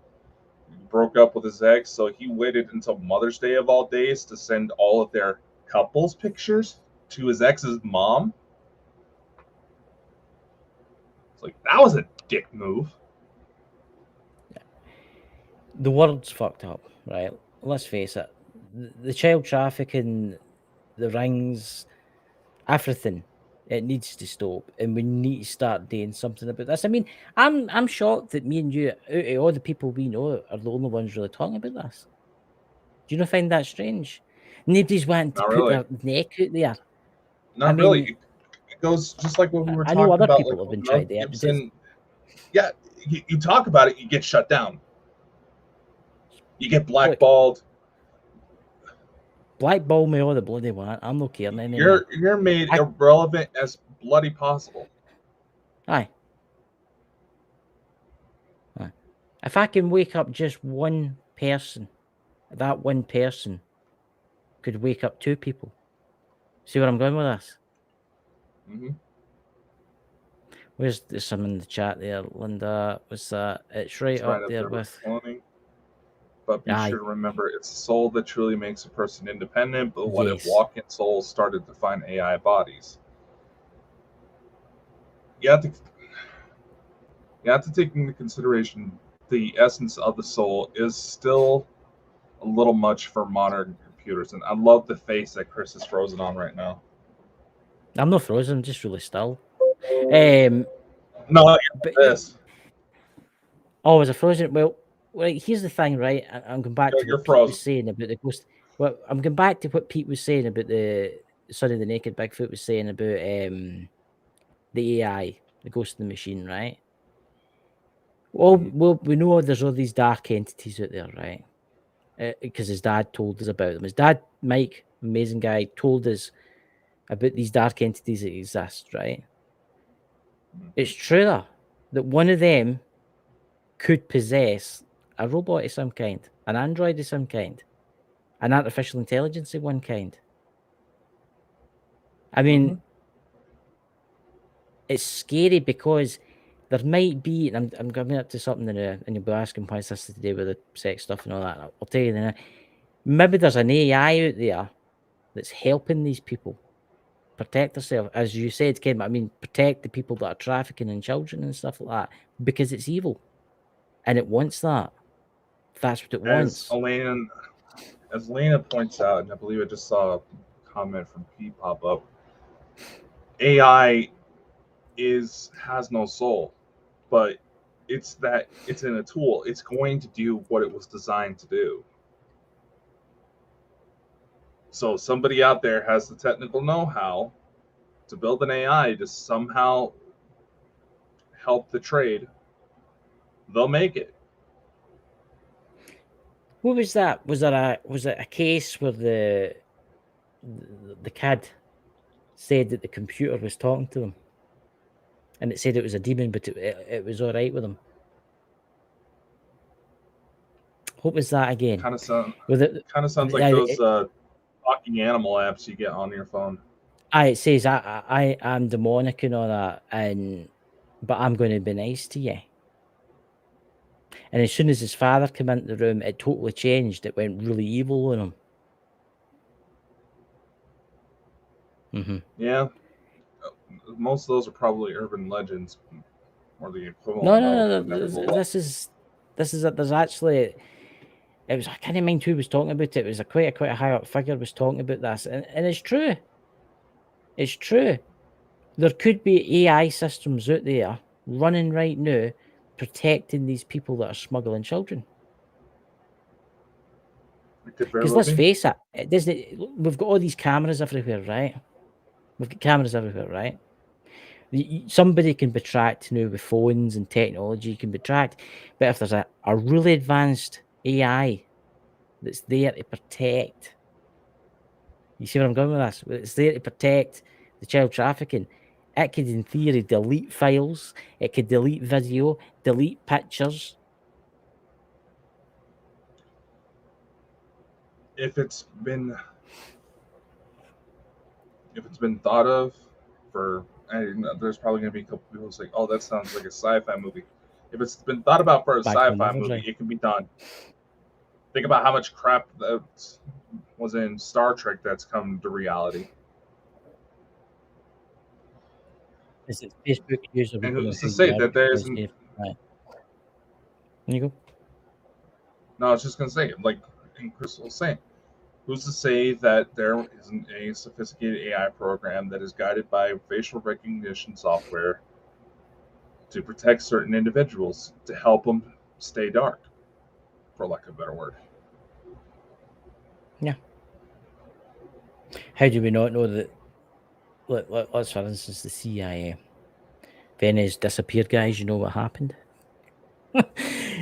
[SPEAKER 3] broke up with his ex, so he waited until Mother's Day of all days to send all of their couples pictures to his ex's mom. It's like, that was a dick move.
[SPEAKER 2] The world's fucked up, right? Let's face it. The child trafficking, the rings, everything, it needs to stop, and we need to start doing something about this. I mean, I'm shocked that me and you, out of all the people we know, are the only ones really talking about this. Do you not find that strange? Nobody's wanting to put their neck out there.
[SPEAKER 3] Not really. It goes just like what we were talking about.
[SPEAKER 2] I know other people have been tried there.
[SPEAKER 3] Yeah, you talk about it, you get shut down. You get blackballed.
[SPEAKER 2] Blackball me all the bloody want. I'm not caring anymore.
[SPEAKER 3] You're made irrelevant as bloody possible.
[SPEAKER 2] Aye. If I can wake up just one person, that one person could wake up two people. See where I'm going with this?
[SPEAKER 3] Mm-hmm.
[SPEAKER 2] Where's some in the chat there, Linda? What's that? It's right up there with.
[SPEAKER 3] But be sure to remember, it's the soul that truly makes a person independent. But what if walk-in souls started to find AI bodies? You have to take into consideration the essence of the soul is still a little much for modern computers. And I love the face that Chris is frozen on right now.
[SPEAKER 2] I'm not frozen, I'm just really still.
[SPEAKER 3] No, this.
[SPEAKER 2] Oh, is it frozen? Well, here's the thing, right? I'm going back to what Pete was saying about the ghost. Well, I'm going back to what Pete was saying about the Sonny the Naked Bigfoot was saying about the AI, the ghost in the machine, right? Well, we know there's all these dark entities out there, right? Because his dad told us about them. His dad, Mike, amazing guy, told us about these dark entities that exist, right? It's true that one of them could possess a robot of some kind, an android of some kind, an artificial intelligence of one kind. I mean, it's scary because there might be, and I'm coming up to something and you'll be asking why this is to do with the sex stuff and all that. I'll tell you now. Maybe there's an AI out there that's helping these people protect themselves, as you said, Ken. I mean, protect the people that are trafficking in children and stuff like that, because it's evil, and it wants that. That's what it wants.
[SPEAKER 3] As Elena points out, and I believe I just saw a comment from Pete pop up. AI has no soul, but it's in a tool. It's going to do what it was designed to do. So somebody out there has the technical know-how to build an AI to somehow help the trade. They'll make it.
[SPEAKER 2] What was that? Was it a case where the kid said that the computer was talking to them, and it said it was a demon, but it was all right with them? What was that again?
[SPEAKER 3] Kind of sounds like those talking animal apps you get on your phone.
[SPEAKER 2] It says I'm demonic and all that, but I'm going to be nice to you. And as soon as his father came into the room, it totally changed. It went really evil on him. Mm-hmm.
[SPEAKER 3] Yeah, most of those are probably urban legends or the
[SPEAKER 2] No,
[SPEAKER 3] equivalent
[SPEAKER 2] no,
[SPEAKER 3] of,
[SPEAKER 2] no.
[SPEAKER 3] but nevertheless.
[SPEAKER 2] This is it. There's actually it was I can't mind who was talking about it. It was quite a high up figure was talking about this, and it's true. It's true. There could be AI systems out there running right now, protecting these people that are smuggling children.
[SPEAKER 3] It could very
[SPEAKER 2] Because
[SPEAKER 3] well
[SPEAKER 2] let's
[SPEAKER 3] be.
[SPEAKER 2] face it, we've got all these cameras everywhere, right? We've got cameras everywhere, right? Somebody can be tracked now with phones and technology can be tracked. But if there's a really advanced AI that's there to protect, you see where I'm going with this? It's there to protect the child trafficking. It could, in theory, delete files. It could delete video, delete pictures.
[SPEAKER 3] If it's been thought of for, there's probably going to be a couple people who say, "Oh, that sounds like a sci-fi movie." If it's been thought about for a
[SPEAKER 2] Back to the
[SPEAKER 3] sci-fi
[SPEAKER 2] numbers,
[SPEAKER 3] movie,
[SPEAKER 2] right?
[SPEAKER 3] it can be done. Think about how much crap that was in Star Trek that's come to reality.
[SPEAKER 2] Is it Facebook user we
[SPEAKER 3] And
[SPEAKER 2] don't know
[SPEAKER 3] who's to
[SPEAKER 2] who you
[SPEAKER 3] say
[SPEAKER 2] are
[SPEAKER 3] that there
[SPEAKER 2] because
[SPEAKER 3] isn't?
[SPEAKER 2] right. There you go.
[SPEAKER 3] No, I was just going to say, like Crystal was saying, who's to say that there isn't a sophisticated AI program that is guided by facial recognition software to protect certain individuals to help them stay dark, for lack of a better word?
[SPEAKER 2] Yeah. How do we not know that? Let's for instance, the CIA. Venice disappeared, guys. You know what happened?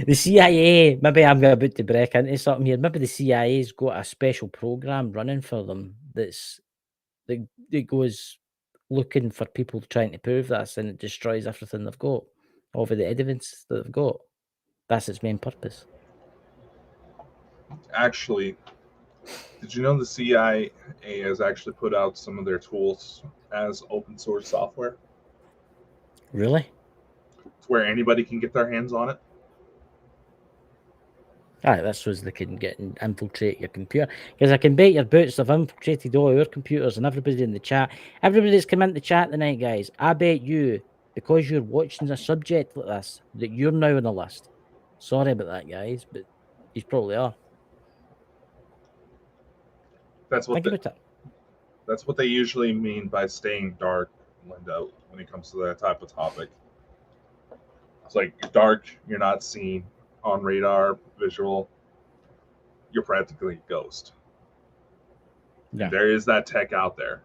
[SPEAKER 2] The CIA, maybe I'm about to break into something here. Maybe the CIA's got a special program running for them that goes looking for people trying to prove this, and it destroys everything they've got, all of the evidence that they've got. That's its main purpose.
[SPEAKER 3] Actually, did you know the CIA has actually put out some of their tools as open source software
[SPEAKER 2] Really?
[SPEAKER 3] to where anybody can get their hands on it?
[SPEAKER 2] Aye, that's so they can get and infiltrate your computer. Because I can bet your boots they've infiltrated all our computers and everybody in the chat. Everybody that's come into the chat tonight, guys, I bet you, because you're watching a subject like this, that you're now on the list. Sorry about that, guys, but you probably are.
[SPEAKER 3] That's what
[SPEAKER 2] Think about it.
[SPEAKER 3] that's what they usually mean by staying dark, Linda, when it comes to that type of topic. It's like you're dark, you're not seen on radar, visual, you're practically a ghost.
[SPEAKER 2] Yeah.
[SPEAKER 3] And there is that tech out there.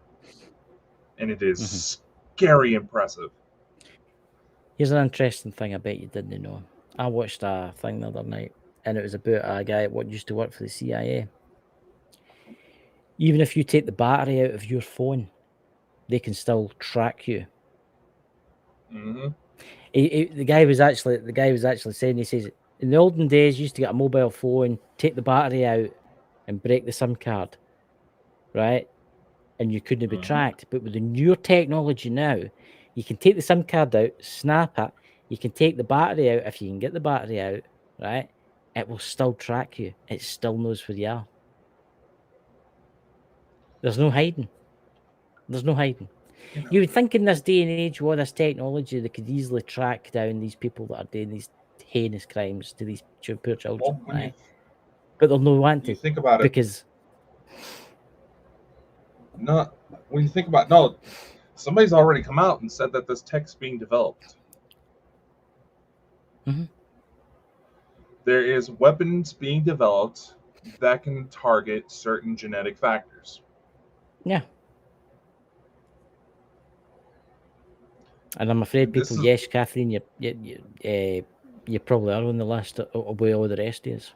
[SPEAKER 3] And it is
[SPEAKER 2] Mhm.
[SPEAKER 3] scary impressive.
[SPEAKER 2] Here's an interesting thing I bet you didn't know. I watched a thing the other night, and it was about a guy what used to work for the CIA. Even if you take the battery out of your phone, they can still track you.
[SPEAKER 3] Mm-hmm.
[SPEAKER 2] The guy was actually saying, he says, in the olden days, you used to get a mobile phone, take the battery out, and break the SIM card, right? And you couldn't be
[SPEAKER 3] Mm-hmm.
[SPEAKER 2] tracked. But with the newer technology now, you can take the SIM card out, snap it, you can take the battery out if you can get the battery out, right? It will still track you. It still knows where you are. There's no hiding. There's no hiding.
[SPEAKER 3] You know,
[SPEAKER 2] You would think in this day and age, with all this technology, they could easily track down these people that are doing these heinous crimes to these poor children,
[SPEAKER 3] well,
[SPEAKER 2] right? But they'll not want
[SPEAKER 3] you
[SPEAKER 2] to
[SPEAKER 3] think about it,
[SPEAKER 2] because
[SPEAKER 3] not when you think about no, somebody's already come out and said that this tech's being developed.
[SPEAKER 2] Mhm.
[SPEAKER 3] There is weapons being developed that can target certain genetic factors.
[SPEAKER 2] yeah. And I'm afraid
[SPEAKER 3] And this
[SPEAKER 2] people,
[SPEAKER 3] is
[SPEAKER 2] yes, Kathleen, you probably are on the list of where all the rest is.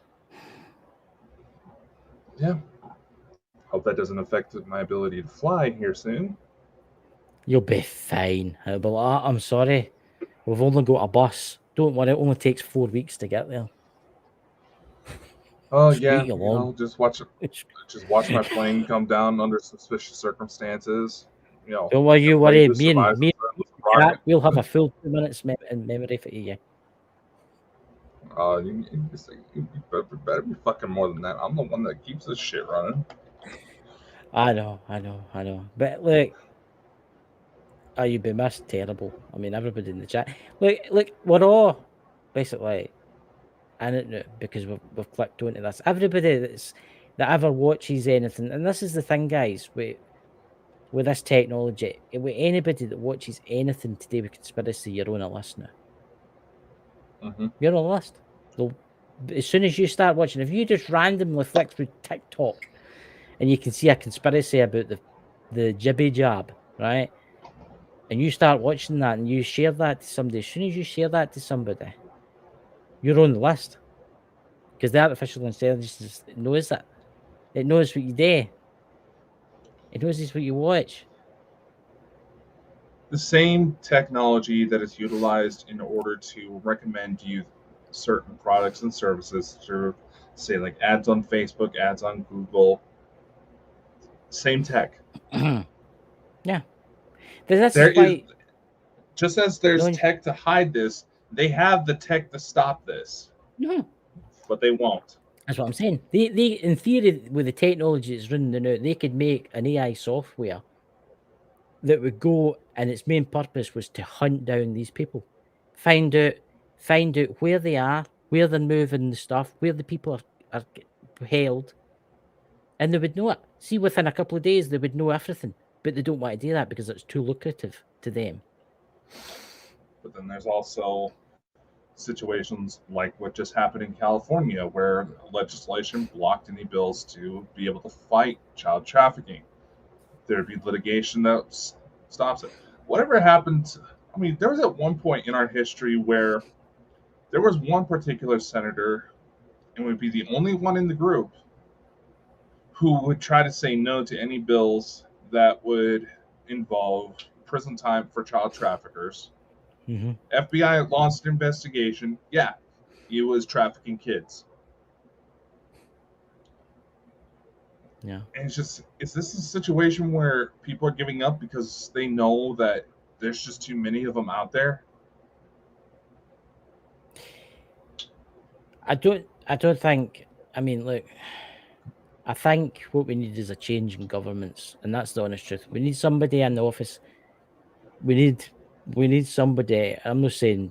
[SPEAKER 3] yeah. Hope that doesn't affect my ability to fly here soon.
[SPEAKER 2] You'll be fine. But I'm sorry, we've only got a bus. Don't worry, it only takes 4 weeks to get there.
[SPEAKER 3] Oh
[SPEAKER 2] Straight
[SPEAKER 3] yeah,
[SPEAKER 2] along.
[SPEAKER 3] just watch my plane come down under suspicious circumstances.
[SPEAKER 2] Don't worry, you
[SPEAKER 3] everybody
[SPEAKER 2] worry.
[SPEAKER 3] who survives
[SPEAKER 2] Me
[SPEAKER 3] the
[SPEAKER 2] and chat,
[SPEAKER 3] rocket.
[SPEAKER 2] we'll have a full 2 minutes in memory for you.
[SPEAKER 3] You better be fucking more than that. I'm the one that keeps this shit running.
[SPEAKER 2] I know. But look, you've been missed terrible. I mean, everybody in the chat. Look, we're all basically in it now because we've clicked onto this. Everybody that ever watches anything, and this is the thing, guys, with this technology, with anybody that watches anything to do with conspiracy, you're on a list now. You're on a list. As soon as you start watching, if you just randomly flick through TikTok and you can see a conspiracy about the jibby jab, right? And you start watching that and you share that to somebody, as soon as you share that to somebody, you're on the list. Because the artificial intelligence knows that. It knows what you do. It knows what you watch.
[SPEAKER 3] The same technology that is utilized in order to recommend you certain products and services through, say, like ads on Facebook, ads on Google. Same tech.
[SPEAKER 2] Yeah. This is why,
[SPEAKER 3] just as there's tech to hide this, they have the tech to stop this.
[SPEAKER 2] No.
[SPEAKER 3] But they won't.
[SPEAKER 2] That's what I'm saying. They in theory, with the technology that's running now, they could make an AI software that would go, and its main purpose was to hunt down these people, find out where they are, where they're moving the stuff, where the people are held, and they would know it. See, within a couple of days, they would know everything, but they don't want to do that because it's too lucrative to them.
[SPEAKER 3] But then there's also situations like what just happened in California, where legislation blocked any bills to be able to fight child trafficking. There'd be litigation that stops it. Whatever happened, I mean, there was at one point in our history where there was one particular senator, and would be the only one in the group, who would try to say no to any bills that would involve prison time for child traffickers. FBI launched an investigation. Yeah, he was trafficking kids.
[SPEAKER 2] Yeah.
[SPEAKER 3] And it's just, is this a situation where people are giving up because they know that there's just too many of them out there?
[SPEAKER 2] I don't think, I mean, look, I think what we need is a change in governments, and that's the honest truth. We need somebody in the office. We need somebody. I'm not saying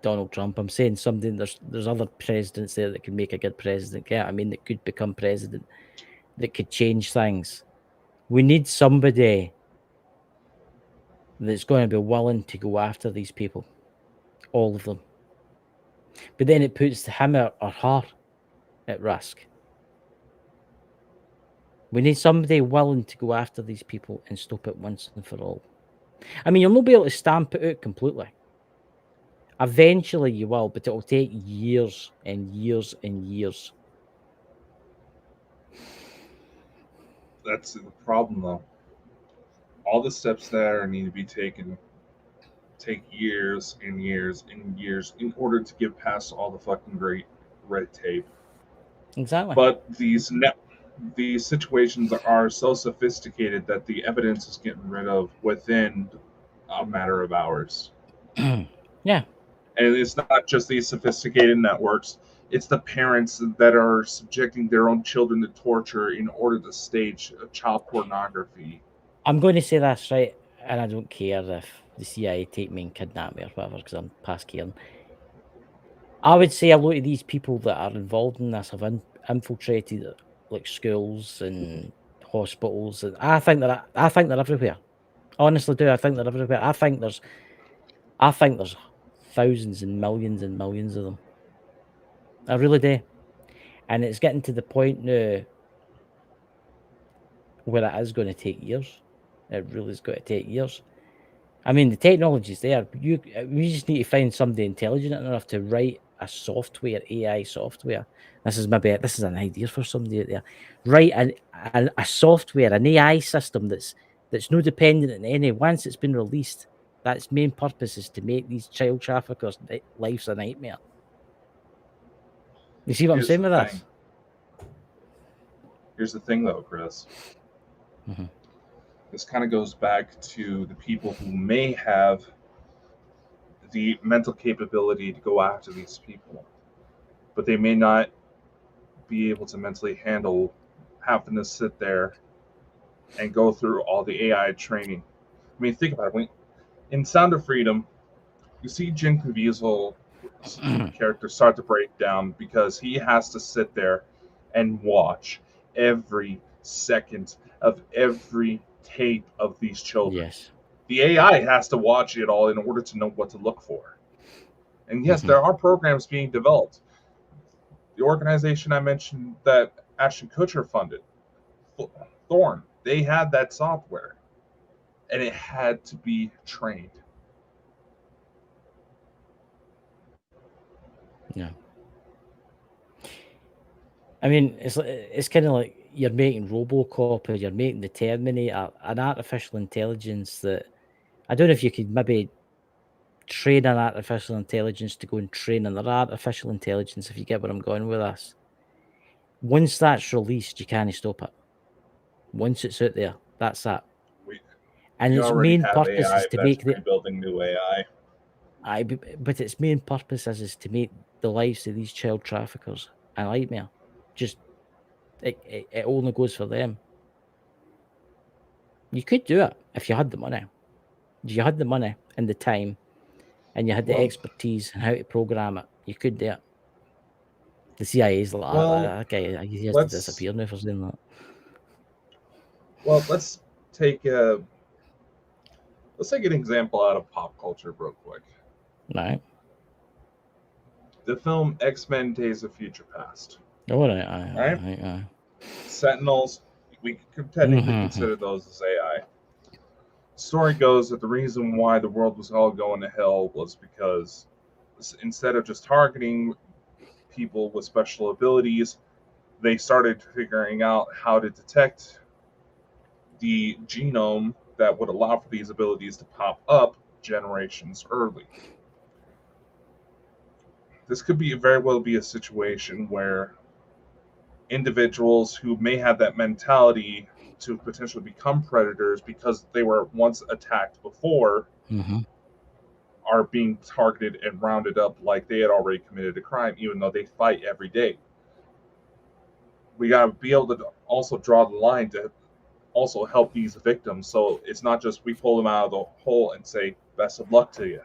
[SPEAKER 2] Donald Trump. I'm saying something. There's other presidents there that could make a good president. Yeah, I mean, that could become president, that could change things. We need somebody that's going to be willing to go after these people, all of them. But then it puts him or her at risk. We need somebody willing to go after these people and stop it once and for all. I mean, you'll not be able to stamp it out completely. Eventually you will, but it'll take years and years and years.
[SPEAKER 3] That's the problem, though. All the steps that need to be taken take years and years and years in order to get past all the fucking great red tape.
[SPEAKER 2] Exactly.
[SPEAKER 3] But these situations are so sophisticated that the evidence is getting rid of within a matter of hours.
[SPEAKER 2] Yeah.
[SPEAKER 3] And it's not just these sophisticated networks, it's the parents that are subjecting their own children to torture in order to stage child pornography.
[SPEAKER 2] I'm going to say this, right? And I don't care if the CIA take me and kidnap me or whatever, because I'm past caring. I would say a lot of these people that are involved in this have infiltrated like schools and hospitals, and I think they're everywhere. Honestly, do I think they're everywhere? I think there's thousands and millions of them. I really do, and it's getting to the point now where it is going to take years. It really is going to take years. I mean, the technology's there. We just need to find somebody intelligent enough to write a software, AI software. This is an idea for somebody out there. Write a software, an AI system that's no dependent on any. Once it's been released, that's main purpose is to make these child traffickers' lives a nightmare. You see what I'm saying with this?
[SPEAKER 3] Here's the thing, though, Chris. This kind of goes back to the people who may have the mental capability to go after these people, but they may not be able to mentally handle having to sit there and go through all the AI training. I mean, think about it. In Sound of Freedom, you see Jim Caviezel's character start to break down because he has to sit there and watch every second of every tape of these children.
[SPEAKER 2] Yes.
[SPEAKER 3] The AI has to watch it all in order to know what to look for. And yes, there are programs being developed. The organization I mentioned that Ashton Kutcher funded, Thorn, they had that software, and it had to be trained.
[SPEAKER 2] Yeah. I mean, it's kind of like you're making RoboCop or you're making the Terminator, an artificial intelligence that I don't know if you could maybe train an artificial intelligence to go and train another artificial intelligence, if you get where I'm going with this. Once that's released, you can't stop it. Once it's out there, that's that. And
[SPEAKER 3] We
[SPEAKER 2] its
[SPEAKER 3] already
[SPEAKER 2] main
[SPEAKER 3] have
[SPEAKER 2] purpose
[SPEAKER 3] AI
[SPEAKER 2] is to
[SPEAKER 3] that's
[SPEAKER 2] make the
[SPEAKER 3] rebuilding new AI.
[SPEAKER 2] but its main purpose is to make the lives of these child traffickers a nightmare. Just it only goes for them. You could do it if you had the money. If you had the money and the time, and you had the expertise and how to program it, you could do it. The CIA's like that guy. He has to disappear now for saying that.
[SPEAKER 3] Well, let's take an example out of pop culture real quick.
[SPEAKER 2] Right.
[SPEAKER 3] The film X-Men: Days of Future Past.
[SPEAKER 2] Oh, right.
[SPEAKER 3] Sentinels, we could technically consider those as AI. Story goes that the reason why the world was all going to hell was because instead of just targeting people with special abilities, they started figuring out how to detect the genome that would allow for these abilities to pop up generations early. This could very well be a situation where individuals who may have that mentality to potentially become predators because they were once attacked before are being targeted and rounded up like they had already committed a crime, even though they fight every day. We got to be able to also draw the line to also help these victims. So it's not just we pull them out of the hole and say, best of luck to you.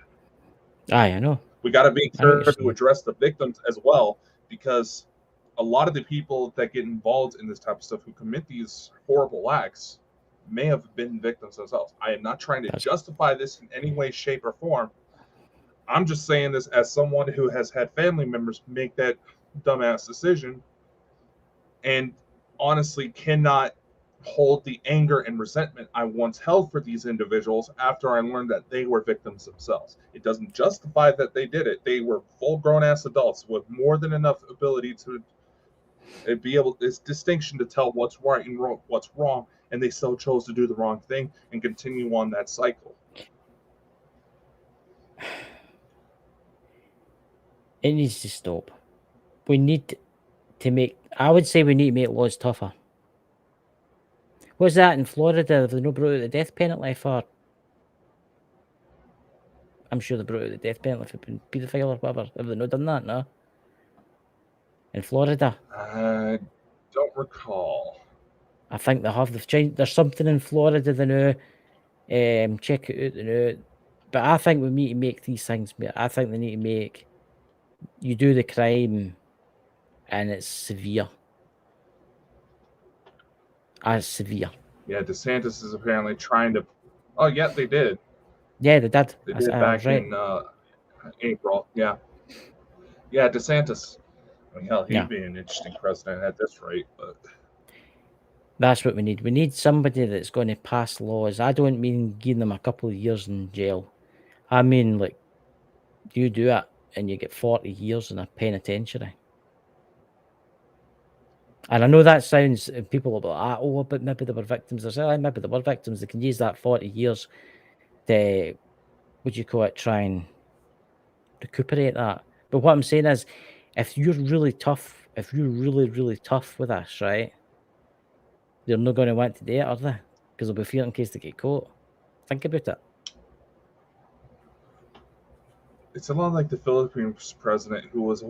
[SPEAKER 2] I know.
[SPEAKER 3] We got to make sure to address the victims as well, because a lot of the people that get involved in this type of stuff who commit these horrible acts may have been victims themselves. I am not trying to justify this in any way, shape, or form. I'm just saying this as someone who has had family members make that dumbass decision and honestly cannot hold the anger and resentment I once held for these individuals after I learned that they were victims themselves. It doesn't justify that they did it. They were full-grown ass adults with more than enough ability to be able, this distinction to tell what's right and what's wrong, and they still chose to do the wrong thing and continue on that cycle.
[SPEAKER 2] It needs to stop. We need to make, I would say we need to make laws tougher. What's that in Florida? Have they not brought out the death penalty for? I'm sure they brought out the death penalty for paedophile or whatever. Have they not done that? No. In Florida?
[SPEAKER 3] I don't recall.
[SPEAKER 2] I think they have. They've changed. There's something in Florida they know. Check it out. They know. But I think we need to make these things. I think they need to make you do the crime, and it's severe. As severe.
[SPEAKER 3] Yeah, DeSantis is apparently trying to. Oh, yeah, they did.
[SPEAKER 2] Yeah, they did.
[SPEAKER 3] They did back in April. Yeah. Yeah, DeSantis. I mean, hell, he'd be an interesting president at this rate, but.
[SPEAKER 2] That's what we need. We need somebody that's going to pass laws. I don't mean giving them a couple of years in jail. I mean, like, you do it and you get 40 years in a penitentiary. And I know that sounds, people will be like, oh, but maybe they were victims. They say, maybe they were victims. They can use that 40 years to, what do you call it, try and recuperate that. But what I'm saying is, if you're really tough, if you're really, really tough with this, right, they're not going to want to do it, are they? Because they'll be fearing in case they get caught. Think about it.
[SPEAKER 3] It's a lot like the Philippines president who has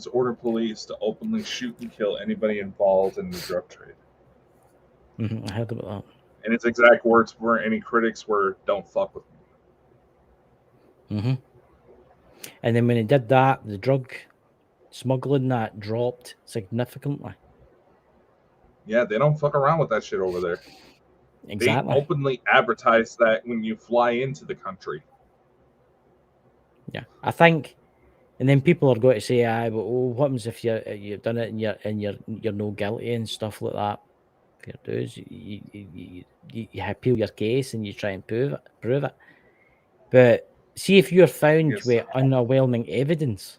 [SPEAKER 3] ordered police to openly shoot and kill anybody involved in the drug trade.
[SPEAKER 2] I heard about
[SPEAKER 3] And his exact words were, any critics were, "Don't fuck with me."
[SPEAKER 2] And then when he did that, the drug smuggling that dropped significantly.
[SPEAKER 3] Yeah, they don't fuck around with that shit over there.
[SPEAKER 2] Exactly.
[SPEAKER 3] They openly advertise that when you fly into the country.
[SPEAKER 2] Yeah, I think, and then people are going to say, "Aye, but what happens if you've done it and you're no guilty and stuff like that?" Fair dues, you appeal your case and you try and prove it. But see if you're found
[SPEAKER 3] Yes.
[SPEAKER 2] with underwhelming evidence.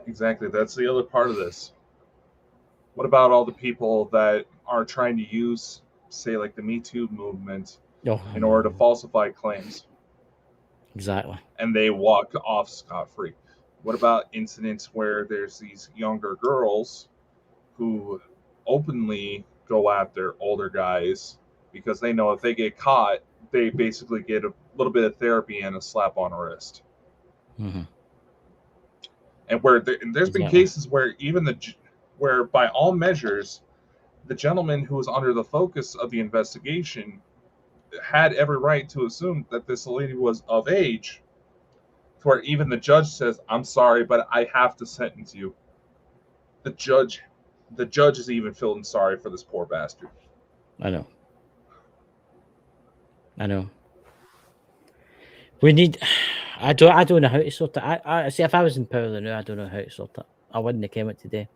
[SPEAKER 3] Exactly. That's the other part of this. What about all the people that are trying to use, say, like the Me Too movement in order to falsify claims?
[SPEAKER 2] Exactly.
[SPEAKER 3] And they walk off scot-free. What about incidents where there's these younger girls who openly go after older guys because they know if they get caught, they basically get a little bit of therapy and a slap on the wrist. And where there's been cases where where by all measures, the gentleman who was under the focus of the investigation had every right to assume that this lady was of age, where even the judge says, "I'm sorry, but I have to sentence you." The judge is even feeling sorry for this poor bastard.
[SPEAKER 2] I know. We need. I don't know how to sort it. I see. If I was in power now, I don't know how to sort it. I wouldn't have came it today.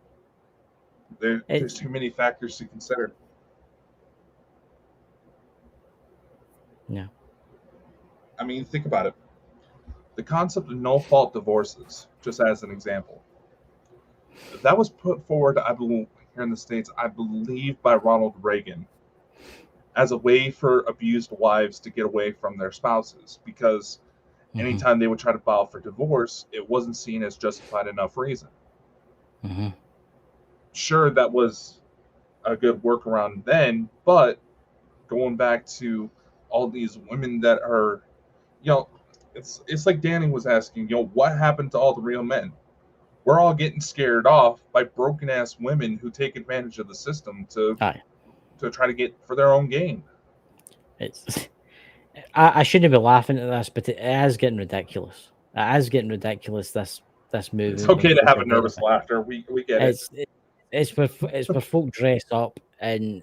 [SPEAKER 3] There's too many factors to consider.
[SPEAKER 2] Yeah.
[SPEAKER 3] I mean, think about it. The concept of no-fault divorces, just as an example, that was put forward, I believe, here in the States, I believe, by Ronald Reagan, as a way for abused wives to get away from their spouses, because anytime they would try to file for divorce, it wasn't seen as justified enough reason. Sure, that was a good workaround then, but going back to all these women that are, it's like Danny was asking, what happened to all the real men? We're all getting scared off by broken ass women who take advantage of the system to try to get for their own gain.
[SPEAKER 2] It's I shouldn't be laughing at this, but it is getting ridiculous. It is getting ridiculous. This movement.
[SPEAKER 3] It's okay to have a nervous laughter. We get it.
[SPEAKER 2] It's where folk dress up and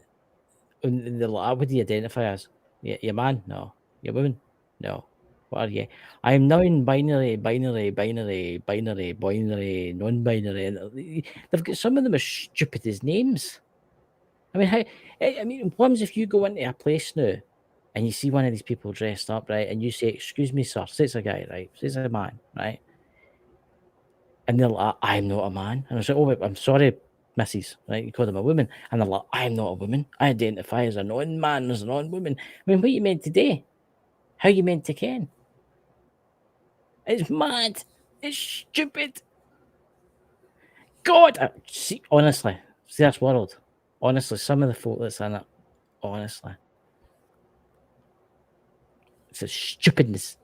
[SPEAKER 2] they're like, "What do you identify as? You man? No. You woman? No. What are you? I'm non-binary, binary, non-binary. And they've got some of them as stupid as names. I mean, what happens if you go into a place now and you see one of these people dressed up, right? And you say, "Excuse me, sir," say it's a guy, right? Say it's a man, right? And they're like, "I'm not a man." And I say, "Oh, I'm sorry, Mrs." Right? You call them a woman. And they're like, "I'm not a woman. I identify as a non-man, as a non-woman." I mean, what you meant to do? How you meant to ken? It's mad. It's stupid. God, see, honestly, see this world. Honestly, some of the folk that's in it, honestly, it's a stupidness.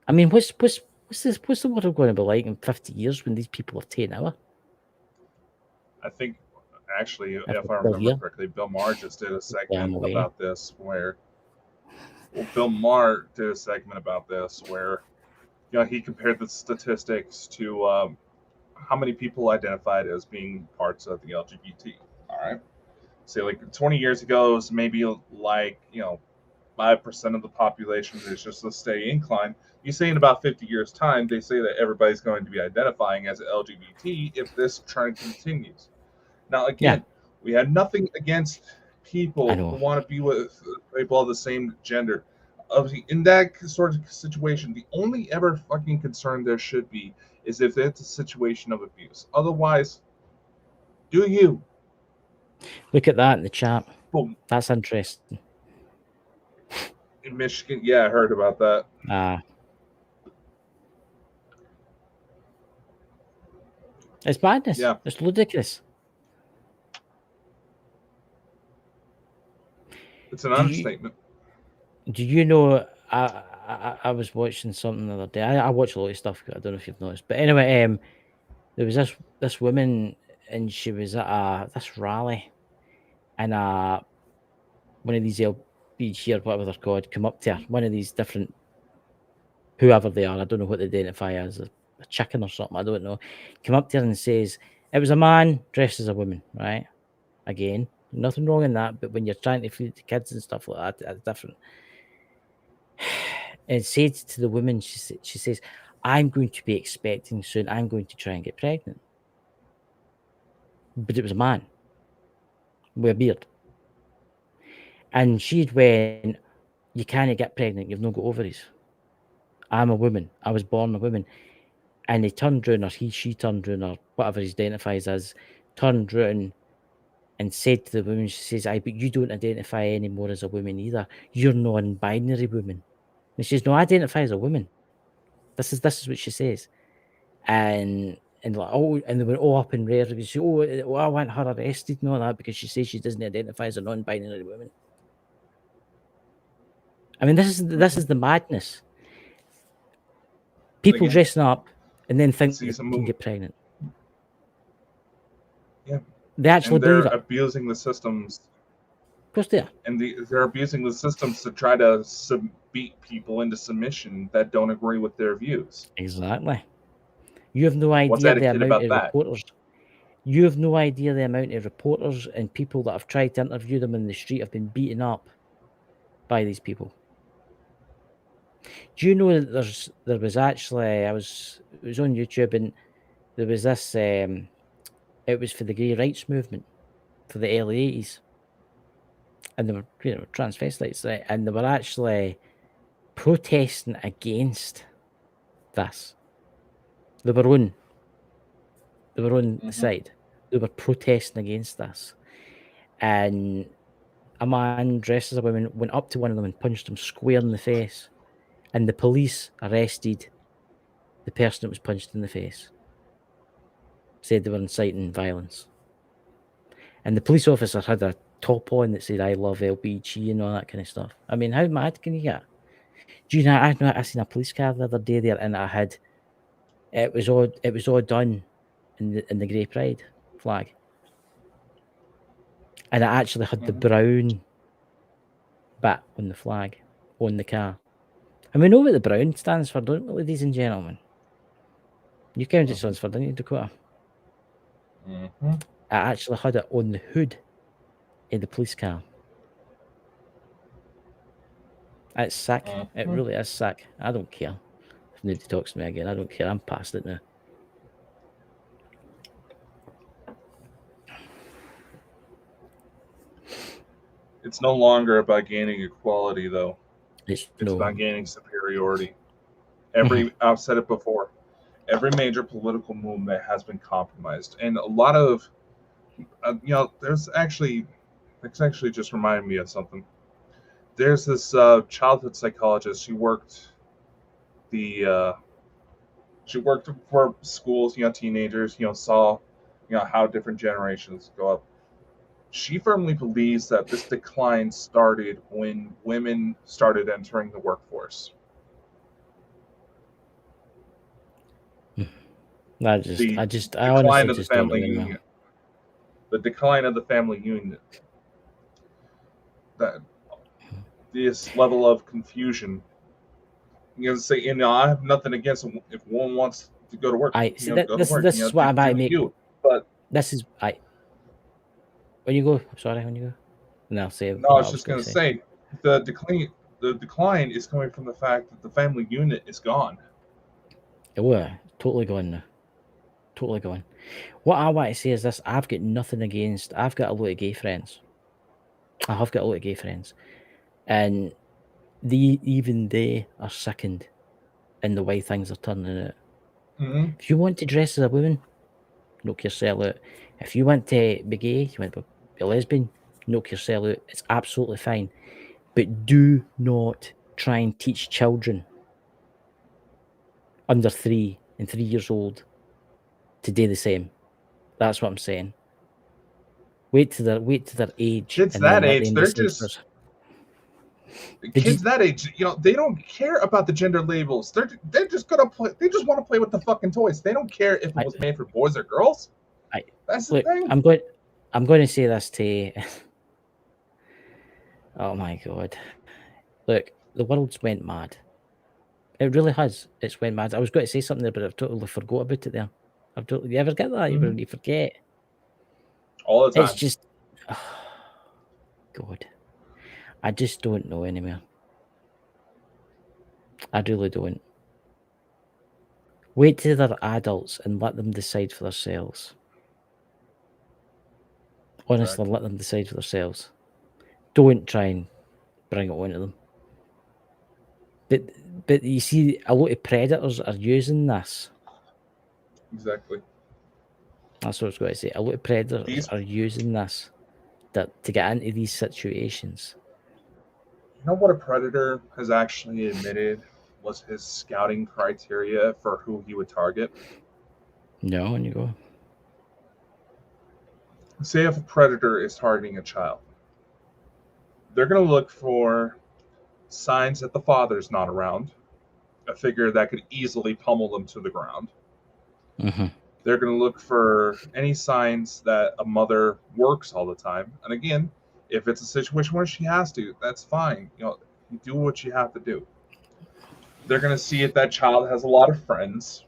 [SPEAKER 2] I mean, what's the world going to be like in 50 years when these people are taken over?
[SPEAKER 3] I think, actually, if I remember correctly, Bill Maher just did a segment about this where he compared the statistics to how many people identified as being parts of the LGBT. All right. Say, like 20 years ago, it was maybe like, 5% of the population is just a steady incline. You say in about 50 years' time, they say that everybody's going to be identifying as LGBT if this trend continues. Now, again, we had nothing against people who want to be with people of the same gender. In that sort of situation, the only ever fucking concern there should be is if it's a situation of abuse. Otherwise, do you?
[SPEAKER 2] Look at that in the chat.
[SPEAKER 3] Boom.
[SPEAKER 2] That's interesting.
[SPEAKER 3] In Michigan, yeah, I heard about that.
[SPEAKER 2] It's madness.
[SPEAKER 3] Yeah.
[SPEAKER 2] It's ludicrous.
[SPEAKER 3] It's an understatement.
[SPEAKER 2] Do you know? I was watching something the other day. I watch a lot of stuff. I don't know if you've noticed, but anyway, there was this woman and she was at this rally, and one of these LBG or whatever they're called come up to her, one of these different whoever they are, I don't know what they identify as, a chicken or something, I don't know, come up to her and says, it was a man dressed as a woman, right? Again, nothing wrong in that, but when you're trying to feed the kids and stuff like that, that's different. And said to the woman, she says, I'm going to be expecting soon, I'm going to try and get pregnant. But it was a man with a beard. And she'd went, you can't get pregnant, you've not got ovaries. I'm a woman, I was born a woman. And he turned round, or she turned round, or whatever he identifies as, turned round and said to the woman, she says, aye, but you don't identify anymore as a woman either. You're non-binary woman. And she says, no, I identify as a woman. This is what she says. And like, oh, and they were all up in rare. She said, oh, I want her arrested and all that because she says she doesn't identify as a non-binary woman. I mean, this is the madness. People dressing up and then think they can get pregnant.
[SPEAKER 3] Yeah.
[SPEAKER 2] They actually
[SPEAKER 3] they're abusing the systems.
[SPEAKER 2] Of course they are.
[SPEAKER 3] And they're abusing the systems to try to beat people into submission that don't agree with their views.
[SPEAKER 2] Exactly. You have no idea the amount of reporters. You have no idea the amount of reporters and people that have tried to interview them in the street have been beaten up by these people. Do you know that there was actually, it was on YouTube, and there was this, it was for the gay rights movement for the early 80s. And they were, transvestites, right? And they were actually protesting against this. They were on the side. They were protesting against this. And a man dressed as a woman went up to one of them and punched him square in the face. And the police arrested the person that was punched in the face. Said they were inciting violence. And the police officer had a top on that said, I love LBG and all that kind of stuff. I mean, how mad can you get? Do you know, I seen a police car the other day there, and it was all done in the Grey Pride flag. And it actually had the brown bit on the flag, on the car. And we know what the brown stands for, don't we, ladies and gentlemen? You count it stands for, didn't you, Dakota? I actually had it on the hood in the police car. It's sick. It really is sick. I don't care. If nobody talks to me again, I don't care. I'm past it now.
[SPEAKER 3] It's no longer about gaining equality, though.
[SPEAKER 2] It's
[SPEAKER 3] about gaining superiority. I've said it before. Every major political movement has been compromised, and a lot of, it's actually just reminded me of something. There's this childhood psychologist. She worked for schools, teenagers, saw, how different generations go up. She firmly believes that this decline started when women started entering the workforce.
[SPEAKER 2] I honestly just don't know.
[SPEAKER 3] The decline of the family unit. That this level of confusion. Say, I have nothing against if one wants to go to work.
[SPEAKER 2] This is what I might make.
[SPEAKER 3] But
[SPEAKER 2] this is when you go. Sorry, when you go. No, I'll say.
[SPEAKER 3] No, I was just going to say the decline is coming from the fact that the family unit is gone.
[SPEAKER 2] Oh, totally gone now. Totally gone. What I want to say is this: I've got nothing against. I've got a lot of gay friends. I have got a lot of gay friends, and even they are sickened in the way things are turning out. If you want to dress as a woman, knock yourself out. If you want to be gay, you want to be a lesbian, knock yourself out. It's absolutely fine. But do not try and teach children under 3 and 3 years old to do the same. That's what I'm saying. Wait to their age.
[SPEAKER 3] Kids that age, they're just kids that age. They don't care about the gender labels. They're just gonna play. They just want to play with the fucking toys. They don't care if it was made for boys or girls. That's the
[SPEAKER 2] Look,
[SPEAKER 3] thing.
[SPEAKER 2] I'm going to say this to you. Oh my god! Look, the world's went mad. It really has. It's went mad. I was going to say something there, but I've totally forgot about it there. You ever get that?
[SPEAKER 3] Mhm.
[SPEAKER 2] You forget.
[SPEAKER 3] All the time.
[SPEAKER 2] It's just, God, I just don't know anymore. I really don't. Wait till they're adults and let them decide for themselves. Honestly, let them decide for themselves. Don't try and bring it onto them. But you see, a lot of predators are using this.
[SPEAKER 3] Exactly.
[SPEAKER 2] That's what I was going to say. A lot of predators are using this to get into these situations.
[SPEAKER 3] You know what a predator has actually admitted was his scouting criteria for who he would target?
[SPEAKER 2] No, and you go.
[SPEAKER 3] Say if a predator is targeting a child, they're going to look for signs that the father's not around, a figure that could easily pummel them to the ground.
[SPEAKER 2] Mm-hmm.
[SPEAKER 3] They're going to look for any signs that a mother works all the time. And again, if it's a situation where she has to, that's fine. You do what you have to do. They're going to see if that child has a lot of friends.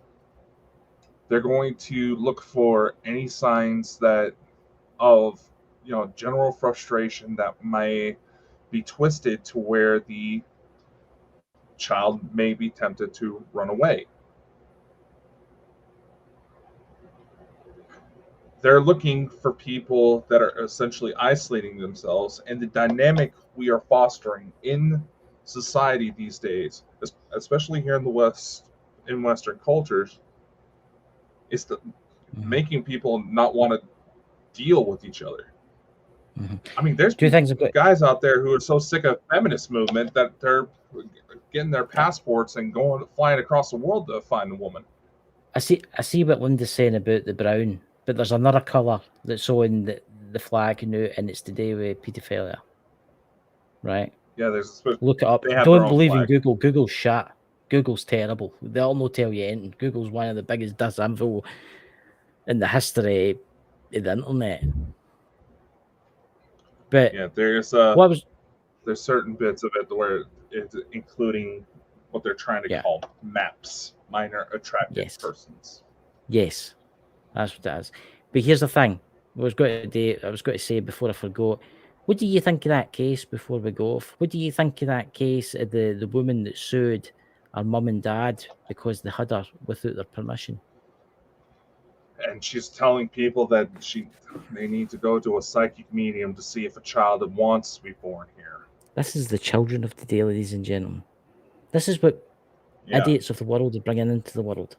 [SPEAKER 3] They're going to look for any signs of general frustration that may be twisted to where the child may be tempted to run away. They're looking for people that are essentially isolating themselves, and the dynamic we are fostering in society these days, especially here in the West, in Western cultures, is making people not want to deal with each other.
[SPEAKER 2] Mm-hmm.
[SPEAKER 3] I mean, there's guys out there who are so sick of feminist movement that they're getting their passports and flying across the world to find a woman.
[SPEAKER 2] I see what Linda's saying about the brown, but there's another colour that's on the flag now, and it's to do with paedophilia. Right?
[SPEAKER 3] Yeah,
[SPEAKER 2] Look it up. Don't believe in Google. Google's shit. Google's terrible. They'll not tell you anything. Google's one of the biggest disinfo in the history of the internet. But
[SPEAKER 3] yeah, there's certain bits of it where it's including what they're trying to call MAPS, minor attracted persons.
[SPEAKER 2] Yes, that's what it is. But here's the thing: I was going to say before I forgot. What do you think of that case? Before we go off, what do you think of that case of the woman that sued her mum and dad because they had her without their permission?
[SPEAKER 3] And she's telling people that they need to go to a psychic medium to see if a child wants to be born here.
[SPEAKER 2] This is the children of the day, ladies and gentlemen. This is what idiots of the world are bringing into the world.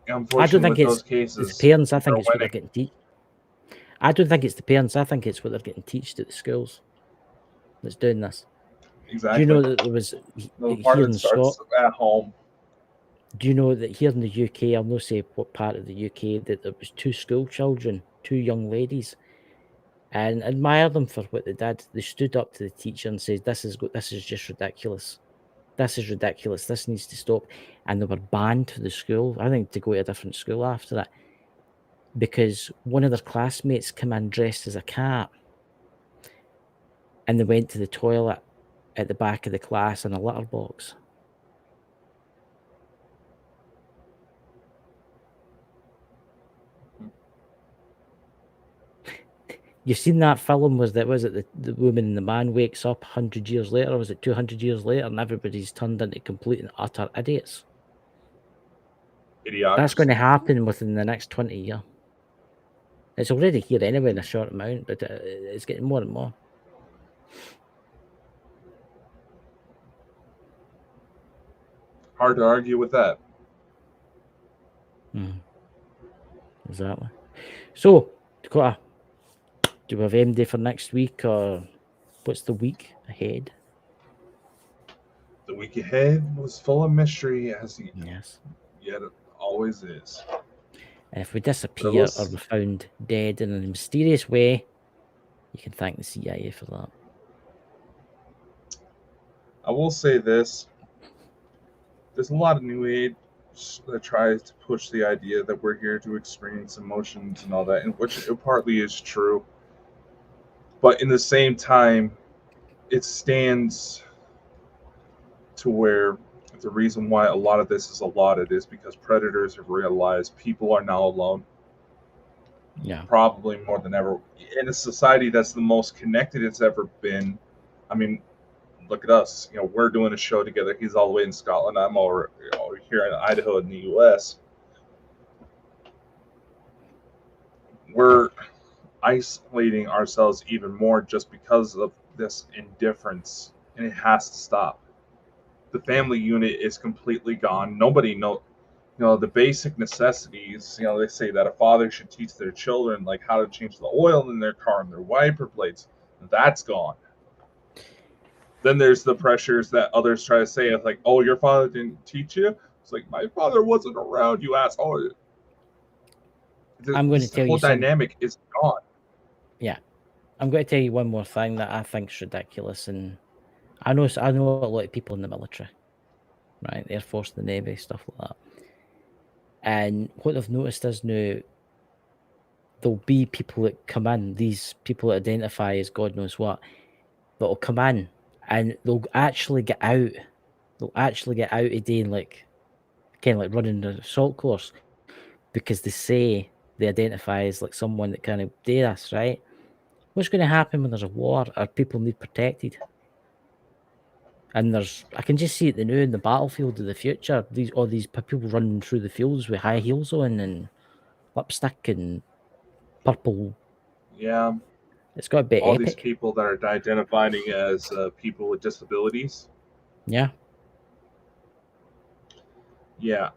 [SPEAKER 2] I don't think it's the parents. I think it's what they're getting taught. I don't think it's the parents. I think it's what they're getting taught at the schools that's doing this.
[SPEAKER 3] Exactly.
[SPEAKER 2] Do you know that there was here in Scotland
[SPEAKER 3] at home?
[SPEAKER 2] Do you know that here in the UK, I'll not say what part of the UK, that there was 2 school children, 2 young ladies, and admire them for what they did. They stood up to the teacher and said, "This is just ridiculous. This is ridiculous. This needs to stop." And they were banned to the school. I think to go to a different school after that, because one of their classmates came in dressed as a cat, and they went to the toilet at the back of the class in a litter box. You've seen that film? Was it the woman and the man wakes up 100 years later, or was it 200 years later, and everybody's turned into complete and utter idiots?
[SPEAKER 3] Idiocracy.
[SPEAKER 2] That's going to happen within the next 20 years. It's already here anyway in a short amount, but it's getting more and more.
[SPEAKER 3] Hard to argue with that.
[SPEAKER 2] Exactly. So, Dakota, do we have MD for next week, or what's the week ahead?
[SPEAKER 3] The week ahead was full of mystery, as
[SPEAKER 2] yet
[SPEAKER 3] it always is.
[SPEAKER 2] And if we disappear or we're found dead in a mysterious way, you can thank the CIA for that.
[SPEAKER 3] I will say this. There's a lot of New Age that tries to push the idea that we're here to experience emotions and all that, and which it partly is true. But in the same time, it stands to where the reason why a lot of this is allotted is because predators have realized people are now alone.
[SPEAKER 2] Yeah.
[SPEAKER 3] Probably more than ever. In a society that's the most connected it's ever been. I mean, look at us. We're doing a show together. He's all the way in Scotland. I'm over here in Idaho in the U.S. We're isolating ourselves even more just because of this indifference, and it has to stop. The family unit is completely gone. Nobody knows. The basic necessities. They say that a father should teach their children like how to change the oil in their car and their wiper blades. That's gone. Then there's the pressures that others try to say. It's like, oh, your father didn't teach you. It's like, my father wasn't around, you asshole.
[SPEAKER 2] I'm going to tell you
[SPEAKER 3] whole dynamic is gone.
[SPEAKER 2] Yeah, I'm going to tell you one more thing that I think is ridiculous, and I know a lot of people in the military, right? The Air Force, the Navy, stuff like that. And what they've noticed is now there'll be people that come in, these people that identify as God knows what, that'll come in and they'll actually get out. They'll actually get out of doing kind of like running the assault course because they say they identify as like someone that kind of do this, right? What's going to happen when there's a war or people need protected? And I can just see it now in the battlefield of the future. All these people running through the fields with high heels on and lipstick and purple.
[SPEAKER 3] Yeah.
[SPEAKER 2] It's got to be
[SPEAKER 3] all
[SPEAKER 2] epic.
[SPEAKER 3] These people that are identifying as people with disabilities.
[SPEAKER 2] Yeah.
[SPEAKER 3] Yeah.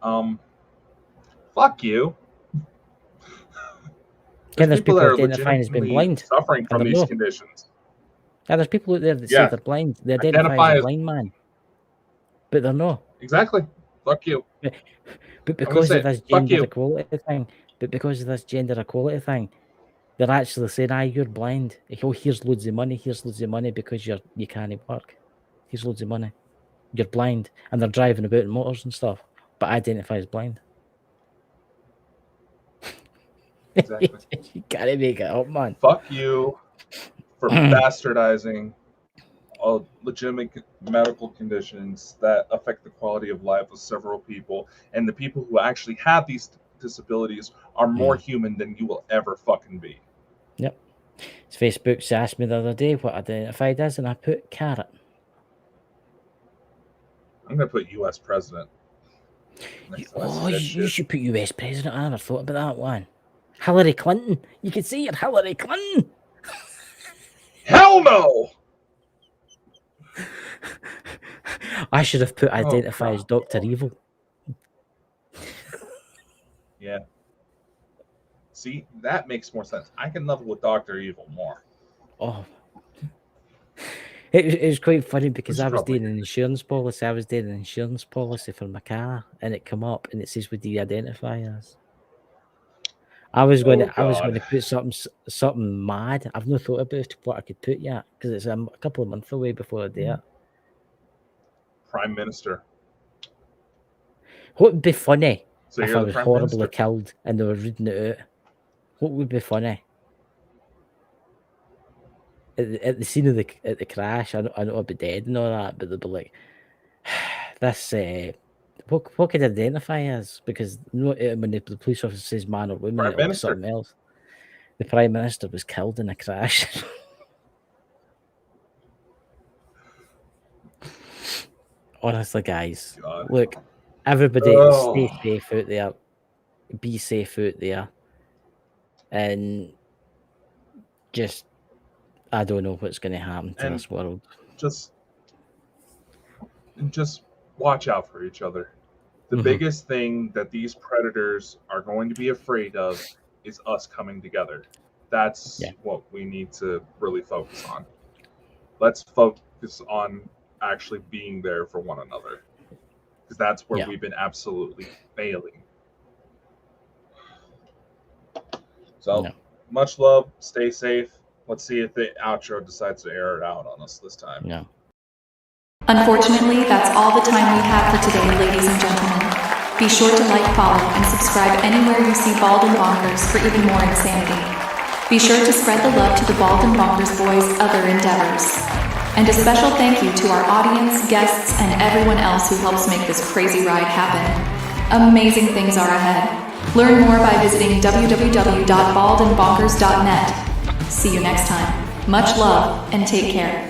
[SPEAKER 3] Fuck you.
[SPEAKER 2] There's people that are identifying as being blind,
[SPEAKER 3] suffering from these conditions.
[SPEAKER 2] Yeah, there's people out there that say they're blind. They identify as a blind man, but they're not.
[SPEAKER 3] Exactly. Fuck you.
[SPEAKER 2] But because of this gender equality thing, they're actually saying, you're blind. Oh, here's loads of money. Here's loads of money because you can't work. Here's loads of money. You're blind. And they're driving about in motors and stuff, but identify as blind.
[SPEAKER 3] Exactly.
[SPEAKER 2] You gotta make it up, man.
[SPEAKER 3] Fuck you for bastardizing legitimate medical conditions that affect the quality of life of several people. And the people who actually have these disabilities are more human than you will ever fucking be.
[SPEAKER 2] Yep. Facebook's asked me the other day what I identified as, and I put carrot.
[SPEAKER 3] I'm going to put U.S. president.
[SPEAKER 2] You should put U.S. president. I never thought about that one. Hillary Clinton. You could say you're Hillary Clinton.
[SPEAKER 3] Hell no!
[SPEAKER 2] I should have put identify as Dr. Evil.
[SPEAKER 3] Yeah. See, that makes more sense. I can level with Dr. Evil more.
[SPEAKER 2] Oh. It was quite funny because I was doing an insurance policy. I was doing an insurance policy for my car, and it come up and it says, "What do you identify as?" I was going to put something mad. I've not thought about what I could put yet because it's a couple of months away before I do it.
[SPEAKER 3] Prime Minister.
[SPEAKER 2] What would be funny
[SPEAKER 3] if
[SPEAKER 2] I was horribly killed and they were reading it out? What would be funny? At the scene of the crash, I know I'd be dead and all that, but they'd be like, "This what could I identify as?" Because when the police officer says man or woman, it'll be something else. The Prime Minister was killed in a crash. Honestly, guys, look, everybody stay safe out there. Be safe out there. And just, I don't know what's going to happen to this world.
[SPEAKER 3] Just watch out for each other. The biggest thing that these predators are going to be afraid of is us coming together. That's what we need to really focus on. Let's focus on actually being there for one another, because that's where we've been absolutely failing. So much love, stay safe. Let's see if the outro decides to air it out on us this time.
[SPEAKER 2] No.
[SPEAKER 1] Unfortunately, that's all the time we have for today, ladies and gentlemen. Be sure to like, follow, and subscribe anywhere you see Bald and Bonkers for even more insanity. Be sure to spread the love to the Bald and Bonkers boys' other endeavors. And a special thank you to our audience, guests, and everyone else who helps make this crazy ride happen. Amazing things are ahead. Learn more by visiting www.baldandbonkers.net. See you next time. Much love, and take care.